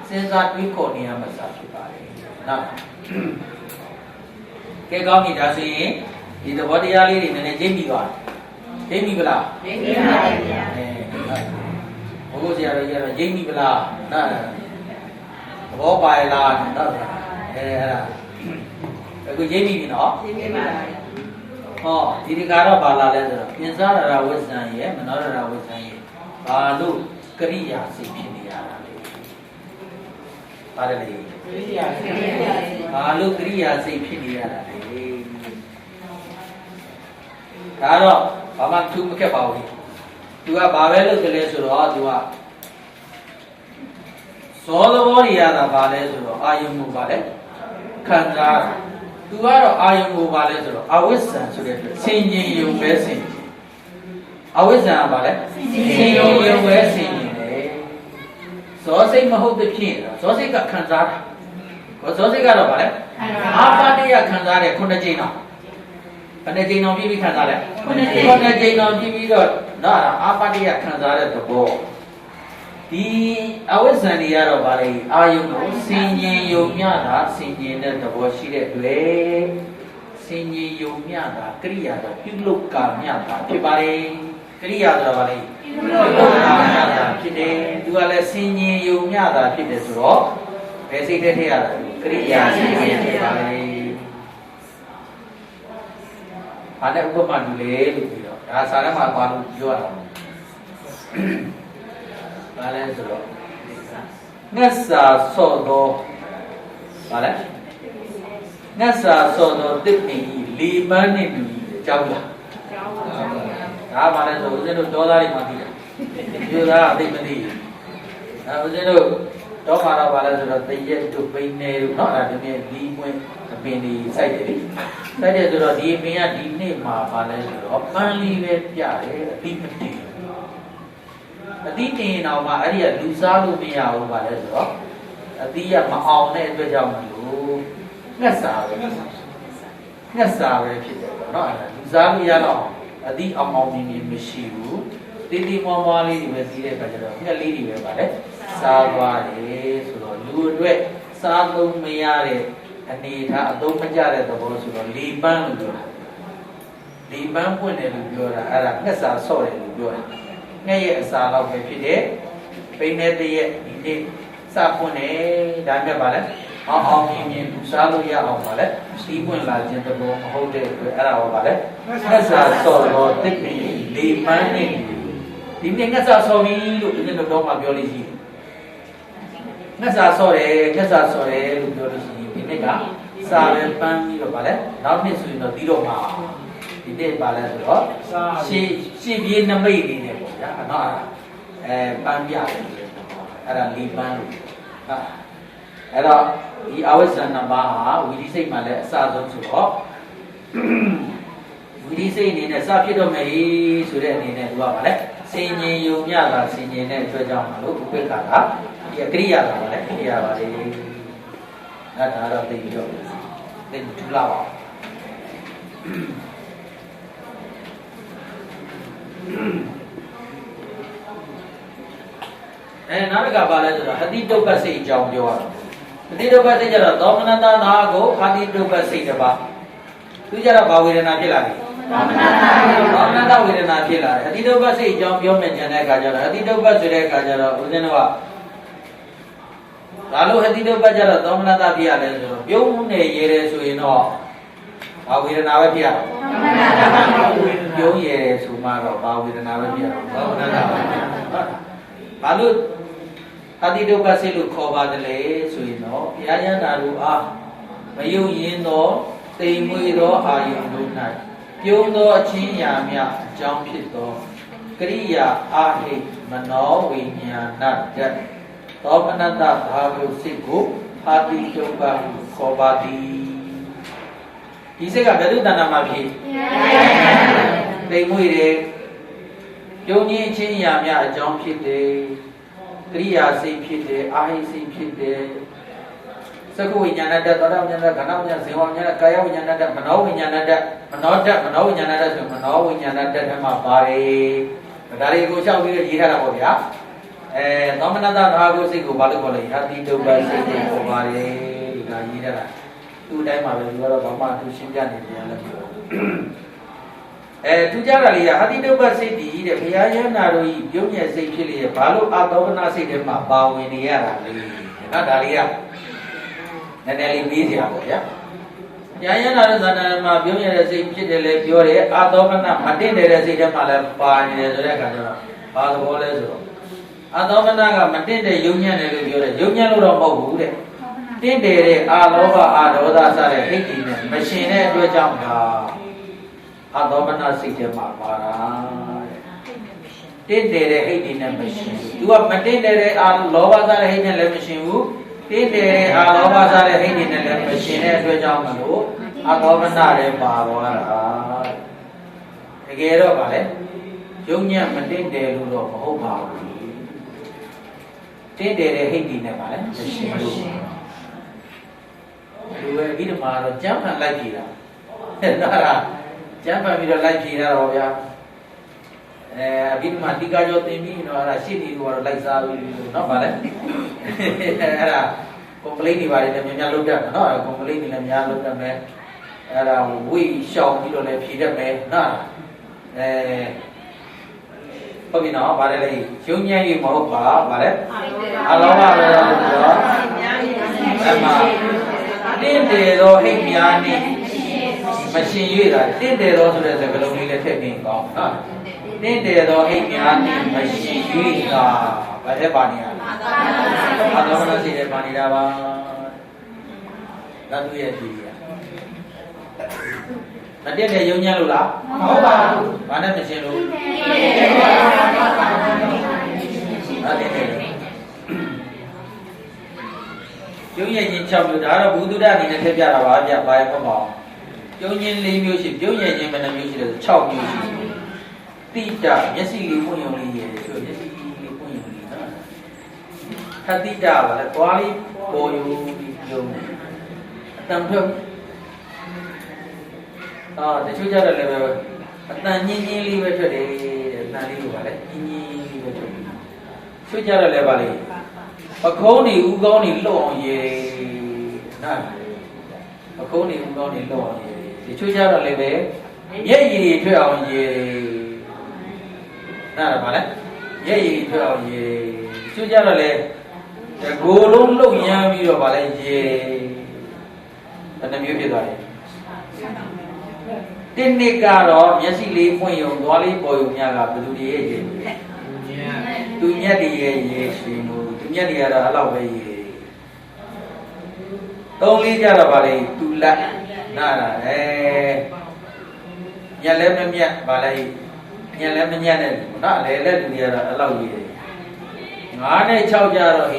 စဉ်းစားတွေးခေါ်နေရမှာစာဖြစ်ပါတယ်နော်ကဲကောင်းပြီဒါဆိုရင်ဒီသဘောတရားလေးတွေနည်းနည်းကျင့်ပြီးသွားကျင့်ပြီဗလားကျင့်ပြီပါဗျာဘုရားဆရာတော်ကြီးကတော့ကျင့်ပြီဗလားနော်သဘောပါလားနော်အဲ့ဒါအခုကျင့်ပြီနော်ကျင့်ပြီပါဗျာ ဒီကတော့ပါလာလဲဆိုတော့ပြင်စားရဝိဇ္ဇံရဲ့မနောရဝိဇ္ဇံရဲ့ဘာလို့ကရိယာစိတ်ဖြစ်နေရတာလဲပါတယ်လေကရိယာစိတ်ဘာလို့ကရိယာစိတ်ဖြစ်နေရတာလဲဒါတော့ဘာမှသူမခက်ပါဘူးသူကဘာပဲလုပ်တယ်လဲဆိုတော့သူကဇောသဘောတွေရတာဘာလဲဆိုတော့အာယုံကိုဘာလဲခံစားသူကတော့အာယုံကိုဘာလဲဆိုတော့အဝိဇ္ဇံဆိုတဲ့ဆင်ញင်ယုံပဲဆင်ញင်အဝိဇ္ဇံကဘာလဲဆင်ញင်ယုံပဲဆင်ញင်တယ်ဇောစိတ်မဟုတ်တဲ့ဖြစ်ဇောစိတ်ကခံစားတာဇောစိတ်ကတော့ဘာလဲအာပါတိယခံစားတယ်ခုနှစ်ကြိမ်တော့ဘယ်နှကြိမ်တော့ပြီးခံစားလဲခုနှစ်ကြိမ်တော့ပြီးတော့နော်အာပါတိယခံစားတဲ့သဘောဒီအဝိဇ္ဇံတွေကတော့ဗာလေအာယုံကိုဆင်ញင်ယုံမြတာဆင်ញင်တဲ့သဘောရှိတဲ့တွေ့ဆင်ញင်ယုံမြတာကရိယာတော့ပြုလုပ်ကာမြတာဖြစ်ပါလေကရိယာဆိုတာဗာလေပြုလုပ်ကာမြတာဖြစ်တယ်သူကလည်းဆင်ញင်ယုံမြတာဖြစ်တယ်ဆိုတော့ဘယ်စိတ်ထဲထည့်ရတာကရိယာဆင်ញင်ဖြစ်ပါလေအားနဲ့ဥပမာတူလေလို့ပြီးတော့ဒါစာထဲမှာပါလို့ပြောရတာဘာလဲဆိုတော့ငါစာဆော့တော့ဘာလဲငါစာဆော့တော့တစ်ပင်ကြီးလီပန်းနေပြီအကြောင်းလားဒါဘာလဲဆိုဦးဇင်းတို့ဒေါသတွေမှသိတယ်ပြောတာအသိမသိဘူးဦးဇင်းတို့တော့မှာတော့ဘာလဲဆိုတော့တရက်တို့ပိန်းနေတို့နော်အဲ့ဒါဒီလီပွင့်အပင်တွေစိုက်တယ်လေစိုက်တယ်ဆိုတော့ဒီအပင်ကဒီနေ့မှာဘာလဲဆိုတော့ပန်းလေးပဲပြတယ်အသိမသိအတိတင်အောင်မှအဲ့ဒီကလူစားလို့မရဘူးပါလဲဆိုတော့အတိကမအောင်တဲ့အတွက်ကြောင့်မလို့ငှက်စာပဲဖြစ်တယ်ပေါ့နော်အဲ့ဒါလူစားလို့ရတော့အတိအောင်မြင်မရှိဘူးတိတိမွားမွားလေးတွေပဲစီးတဲ့အခါကျတော့ငှက်လေးတွေပဲပါလဲစားသွားတယ်ဆိုတော့လူအတွက်စားလို့မရတဲ့အနေထားအသုံးမကျတဲ့သဘောဆိုတော့လီပန်းလို့ပြောတာလီပန်းပွင့်တယ်လို့ပြောတာအဲ့ဒါငှက်စာဆော့တယ်လို့ပြောတာငှက်ရဲ့အစာလောက်ပဲဖြစ်တယ်ပိန်းတဲ့တည့်ရဲ့ဒီနေ့စပွင့်တယ်ဒါမြတ်ပါလဲအောင်မြင်လူစားလို့ရအောင်ပါလဲစီးပွင့်လာခြင်းတဘောမဟုတ်တဲ့အတွက်အဲ့ဒါဟောပါလဲငှက်စာဆော့တော့တစ်ပင်လေပန်းနေဒီနေ့ငှက်စာဆော့ပြီလို့ဒီနေ့တော့မှပြောလို့ရှိတယ်ငှက်စာဆော့တယ်လို့ပြောလို့ရှိရင်ဒီနေ့ကစာပဲပန်းပြီးတော့ပါလဲနောက်နှစ်ဆိုရင်တော့ပြီးတော့မှာဒီနေ့ပါလဲဆိုတော့ရှေ့ပြေးနမိတ်လေးနဲ့ပေါ့ဗျာနော်ပန်းပြတယ်အဲ့ဒါလီပန်းလို့ဟာအဲ့တော့ဒီအဝိဇ္ဇာနှစ်ပါးဟာဝိသိစိတ်မှလည်းအစဆုံးဆိုတော့ဝိသိစိတ်အနေနဲ့စဖြစ်တော့မယ်ဆိုတဲ့အနေနဲ့သူကပါလဲစင်ញင်ယုံမြတာစင်ញင်တဲ့အတွက်ကြောင့်မလို့ဥပိ္ပခါကဒီကရိယာကပါလဲခရိယာပါလေအဲ့ဒါတော့သိပြီးတော့သိထူလာပါနောက်တစ်ခါပါလဲဆိုတော့အတိဒုက္ခစိတ်အကြောင်းပြောရအောင်အတိဒုက္ခစိတ်ကျတော့သောမနတနာကိုအတိဒုက္ခစိတ်တစ်ပါးသူကျတော့ဘာဝေဒနာဖြစ်လာလဲသောမနတဝေဒနာဖြစ်လာတယ်အတိဒုက္ခစိတ်အကြောင်းပြောမယ်ကြတဲ့အခါကျတော့အတိဒုက္ခဆိုတဲ့အခါကျတော့ဦးဇင်းတို့ကဘာလို့အတိဒုက္ခကျတော့သောမနတဖြစ်ရလဲဆိုတော့ပြုံးနေရတဲ့ဆိုရင်တော့ဘာဝေဒနာပဲဖြစ်ရတော့ပြုံးရတဲ့ဆိုမှတော့ဘာဝေဒနာပဲဖြစ်ရတော့သောမနတဟုတ်ဘာလို့အတိဒုက္ခစိတ်လို့ခေါ်ပါတယ်လေဆိုရင်တော့ဘုရားယန္တာတို့အားမယုံရင်တော့တိမ်မွေသောအာယုန်တို့၌ပြုံးသောအချင်းရာများအကြောင်းဖြစ်သောကရိယာအာဟိမနောဝိညာဏတ္တသောမနတဘာဝစိတ်ကိုအတိဒုက္ခခေါ်ပါသည်ဒီစိတ်ကဘယ်လိုတဏ္ဍာမှာဖြစ်တိမ်မွေတယ်ပြုံးခြင်းအချင်းရာများအကြောင်းဖြစ်တယ်ကရိယာစိတ်ဖြစ်တယ်အာဟိစိတ်ဖြစ်တယ်သက္ကဝိညာဏတ္တသောတာဝိညာဏတ္တခဏဝိညာဏဇေဝဝိညာဏကာယဝိညာဏတ္တမနောဝိညာဏတ္တမနောဝိညာဏတ္တဆိုမနောဝိညာဏတ္တထဲမှာပါတယ်ဒါတွေကိုရှောက်ပြီးရေးထားတာပေါ့ဗျာသောမနတဘာဂုစိတ်ကိုဘာလို့ခေါ်လဲအတိဒုက္ခစိတ်ကိုခေါ်ပါတယ်ဒါရေးထားတာသူ့အတိုင်းမှာပဲသူကတော့ဘာမှသူရှင်းပြနေပြန်လည်းပြောသူကြတာလေးကအတိဒုက္ခစိတ်တည်တဲ့ဘုရားယန္တာတို့ဤပြုံးညက်စိတ်ဖြစ်လေဘာလို့အသောမနစိတ်ထဲမှာပါဝင်နေရတာလဲနော်ဒါလေးကနည်းနည်းလေးပြီးစရာပေါ့ဗျာ Yaya Narasana, my beauty, say, Pure, Adomana, Matin, say, the Malapa, the Father Wallace. Adomana, Matin, the Union, and Union of Wood. Tinde, Alova, Adoda, Sare, Machine, to a jump. Adomana, say, the Mapara. Tinde, hating a machine. You have maintained Alova, that hating a machine. Tinde, Alova, that hating a machine, to a jump. Adomana, Baba. Again, Vale. Union, maintained the rule of Hoba. Tinde, hating a machine. You will be the man jump and like it. Jump and be like it or ya. Been my Digajo Timi or a city or like Savi, no matter. Complaining about it, and look at no, complaining and ya look at me. We shall be on a Peter May, no. Okay, now, but a junior you more bar, but Tinde or Himiani machine, Tinde also as a Galomila technique of Tinde or Himiani machine, by the Bania. I don't want to see the Banidava. That we are here. But then the Union Lula, Mana Machine. Union Chamu, Buddha in a Tebia by Poma. Union Lee music, Union and music, Chow music. Tita, Yessi Punyon, Hatita, Quali, or you. The two other level, but then Nini live today, Nani, Switch other level. A coney who gone in long ye. A coney who gone in long ye. The two other level, ye 12 ye. Not a matter. Ye 12 ye. Two other level, the golden look young you of a ye. And the beauty of it. Didn't they got off? Yes, he leave when you Dolly boy Yaga to do the age. To Yeti, you know. Yeti allow a only Jarabali to let Nana, Yalemon yet, Balay, Yalemon Yanet, not let me allow you. Nane Chow Jaro,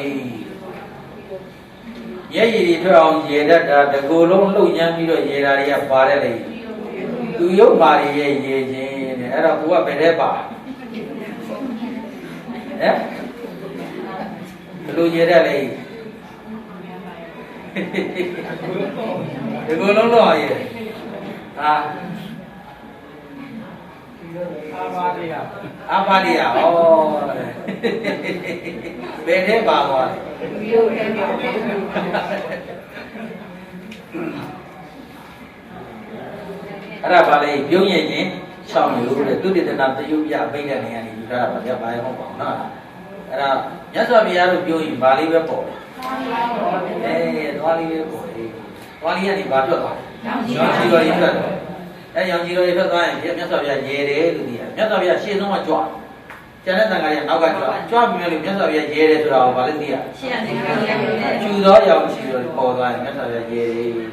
Yea, 12 years that the Golon Lu Yami Yera Parelli. Do you marry ye, and a poor Bedeba? Eh? Lujere. The Golon lawyer. Abadia, oh, Bedeba. Rabale, Union, some you did another you are bigger than you have a by home. Yes, we are doing Bali Wepo. Eh, Wally Wepo. Wally and Bato. Young Giro, and young Giro, yes, of your Jere, yes, of your she no one job. Jonathan, I am now job merely just of your Jere to our Valencia. Choose all young Giro, called one, yes, of your Jere.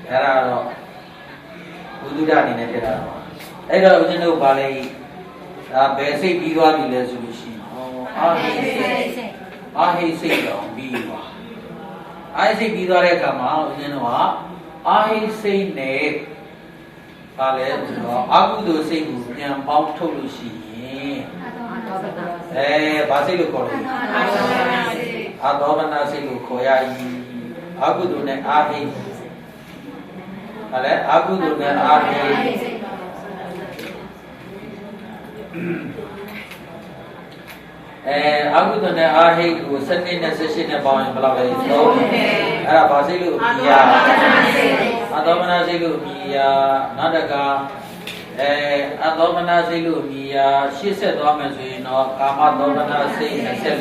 Hello. Who do that in a terra? I don't know Bali. Basic Biwa resolution. I say, Biwa. I say Biwa Kama, you know, I say ne. Agu say, Mount Tolushi. Basilu Kori. Adobana Silu Koyai. Agu ne Ahi. Agu ne Ahi. Agu ne Ahi was sending a session about Malawi. Basilu, Adobana Silu, Nadaka. Adomana Zilu, she said, Kama Domana sing and said,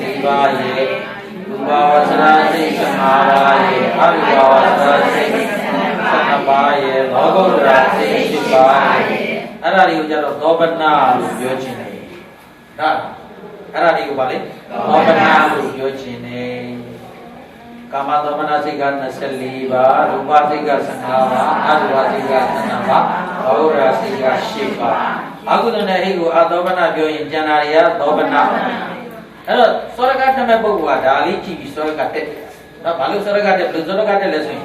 Rupavasara se samavaye, Arupavasara se sanabaye, Logora se shivaye. Arari ujaro dobana lu yojine. Nah, arari ubale dobana lu yojine. Kama dobana se gan nasaliba, rupa se gan sanava, arupa se gan sanava, Logora se gan shiva. Aku tu nak hidup dobana bioin janaria dobana. Hello, sorakat nama bawa dali cibi sorakat. Nah, balu sorakat, balu sorakat lesu.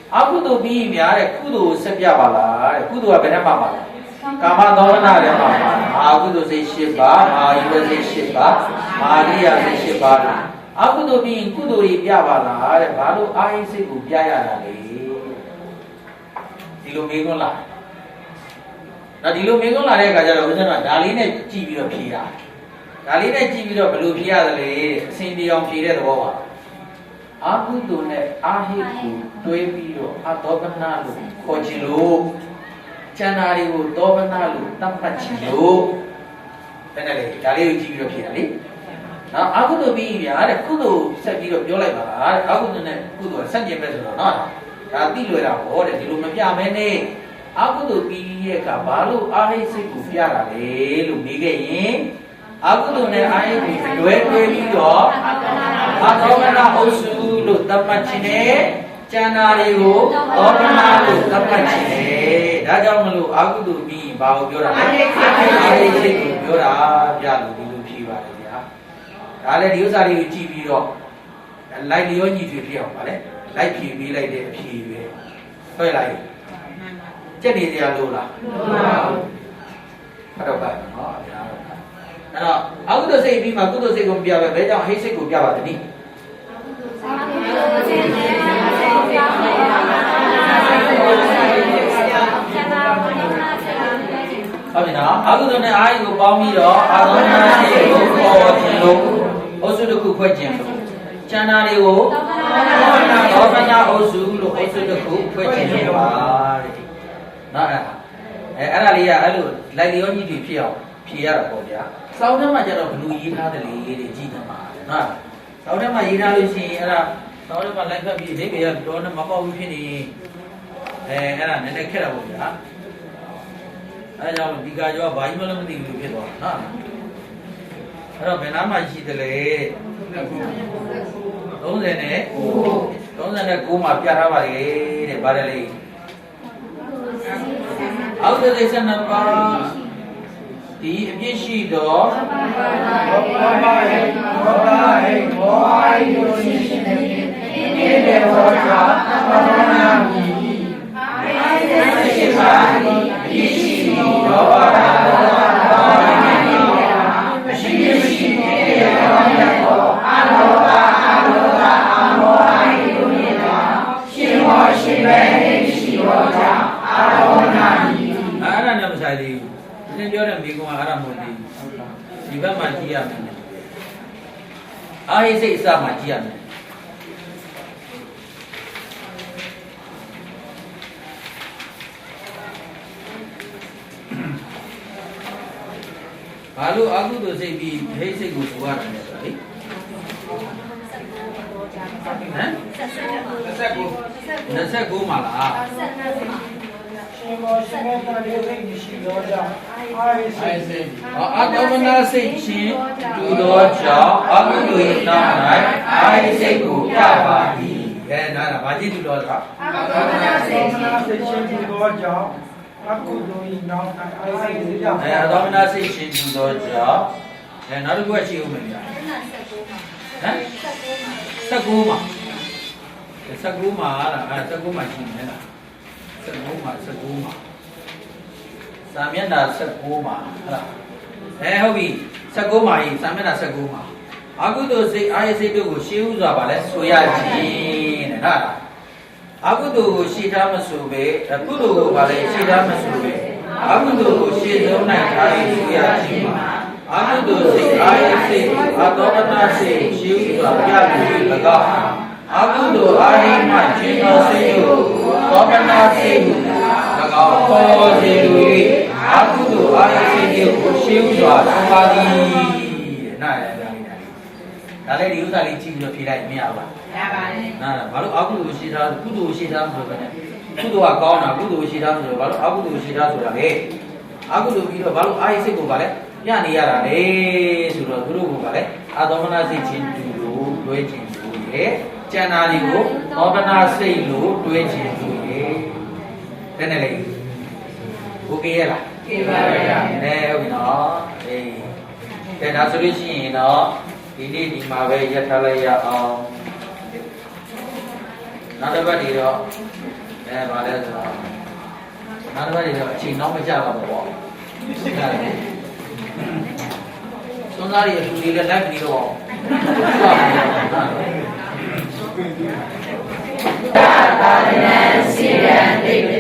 Aku tu bi biar kudu sepiak bala, kudu apa nama bala. Kama dona ada mama. Aku tu sesiapa, ibu sesiapa, Maria sesiapa. Aku tu bi kudu biar bala, balu air sebu biar lagi. Dilu minggu lah. Nah, dilu minggu lah dia kajar aku cakap dali ni cibi biar. Kali ni cibido belum biar le, sini yang biar tu bawa. Aku tu ni akhirku dua bido atau benar lu, kocilu, cenari lu, dua benar lu, tempat cilu. Benar le, kali cibido biar le. Nah, aku tu biar, aku tu sebido biar lah. Aku tu ni, aku tu senjata betul lah. Tapi lu era orang di rumah biar mana? Aku tu biar kabalu akhir seku biar le, lu biar. Aku tu ni air dua bido, atau mana usul lu tempat cine, cenari lu, atau mana lu tempat cine. Dah jauh lu, aku tu bi bau biora, air itu biora biar lu bilu piwa dia. Kalau dia sari uji bido, lain dia uji piwa, boleh? Lain piwa, lain dia piwa, kau lain. Jadi dia lu lah. Ada apa? Nah, aku tu saya bima, aku tu saya kumpiah, beja, hei saya kumpiah apa ni? Kami na, aku tu ni air ku bami ro, aku ni air ku kau cilu, osu tu ku kuat cilu, cina riu, kau mana osu tu ku kuat cilu. Nah, ada lihat, alu, lagi orang ni piau, piau apa dia? Saudara macam apa lu ira dali le jina ma na saudara ma ira lu si era saudara ma lai ka bi le be ya do na ma pa wu phin ni era ne ne khet da bo yaအဲကြောင့်ဒီကကြောဘာကြီးမလို့မသိဘူးဖြစ်သွားတာနော်အဲ့တော့ဘယ်နာမှရှိတယ်လေ30နဲ့39မှာပြထားပါလေတဲ့ဗါတယ်လေအောက်တဲ့စိတ်နှစ်ပါးဒီအပြစ်ရှိတော့ဘောပါဟိဘောတို့ရှိရှင်နေဒီလေဘောကြောင့်ဘောနာမီအိုင်ရှိပါဒီရှိတော့ဘာသာမရှိမရှိတဲ့ရောရတော့အလောကအမောဟိတို့နေတာရှင်မောရှိပဲရှိတော့ကြောင့်အလောနာမီအဲ့ဒါနဲ့မဆိုင်သေးဘူးသင်ပြောတဲ့မိကုံကအဲ့ဒါမဟုတ်သေးဘူးဒီဘက်မှာကြည့်ရမယ်အာဟိစိတ်အစမှာကြည့်ရမယ်ဘာလို့အကုသိုလ်စိတ်ပြီးဟိစိတ်ကိုဆိုရတယ်ဆိုတာလေဟမ်29မှာလားရှင်မောရှင်မေတာလေးစိတ်ရှိတော့ကြောင့်အာစိတ်အတဝနာစိတ်ချင်းတူတော့ကြောင့်အကုသိုလ်နောက်၌အာစိတ်ကိုပြပါသည်အဲနားလားဘာကြည့်တူတော့ဆိုတာအတဝနာစိတ်ချင်းတူတော့ကြောင့်အကုသိုလ်နောက်၌အာစိတ်ကိုပြပါသည်အတဝနာစိတ်ချင်းတူတော့ကြောင့်နောက်တစ်ခုကရှိဦးမယ်ဗျာဟမ်19မှာလား19မှာရှိနေလား19မှာစာမျက်နှာ19မှာဟုတ်လားဟုတ်ပြီ19မှာကြီးစာမျက်နှာ19မှာအကုသိုလ်စိတ်အာယစိတ်တို့ကိုရှေးဥစွာပါလဲဆိုရခြင်းတဲ့ဟုတ်လားအကုသိုလ်ကိုရှေးထားမဆိုပဲကုသိုလ်ကိုပါလဲရှေးထားမဆိုပဲအကုသိုလ်ကိုရှေးဆုံးနိုင်ထားပြီးဆိုရခြင်းမှာအကုသိုလ်စိတ်အာယစိတ်အတောပနာစိတ်ရှေးဥစွာပြပြီး၎င်းအကုသိုလ်အာရိမခြင်းတော်စိတ်ကိုသောပနာစိတ်၎င်းပေါ်စေလို၍အကုသိုလ်အာရိစိတ်ကိုရှေးဥစွာသံပါသည်နားရကြပြီ ဒါလည်းဒီဥစ္စာလေးကြည့်ပြီးတော့ဖြေလိုက်မရပါဘူး။ရပါတယ်။နားဘာလို့အကုသိုလ်ရှိတာကုသိုလ်ရှိတာဆိုတော့ကုသိုလ်ကကောင်းတာကုသိုလ်ရှိတာဆိုတော့ဘာလို့အကုသိုလ်ရှိတာဆိုတာလေအကုသိုလ်ပြီးတော့ဘာလို့အာရိစိတ်ကိုဗာလဲညနေရတာလေဆိုတော့သူတို့ကဗာလဲအာသောမနာစိတ်ချင်းတူလို့တွဲချင်းတူရဲ့ကျန်တာတွေကိုသောမနာစိတ်လို့တွဲချင်းတူရဲ့တဲ့နဲ့လေโอเคရလားโอเคပါဗျာနဲဟုတ်ပြီနော်အေးကဲဒါဆိုလို့ရှိရင်တော့ဒီနေ့ဒီမှာပဲရပ်ထားလိုက်ရအောင်နောက်တစ်ပတ်ဒီတော့ဗာလဲဆိုတော့နောက်တစ်ပတ်ဒီတော့အချိန်နောက်မကြတော့ဘူးပေါ့စွန်းသားရဲ့သူတွေလည်းလိုက်ပြီးတော့သာသနာစီရန်တိ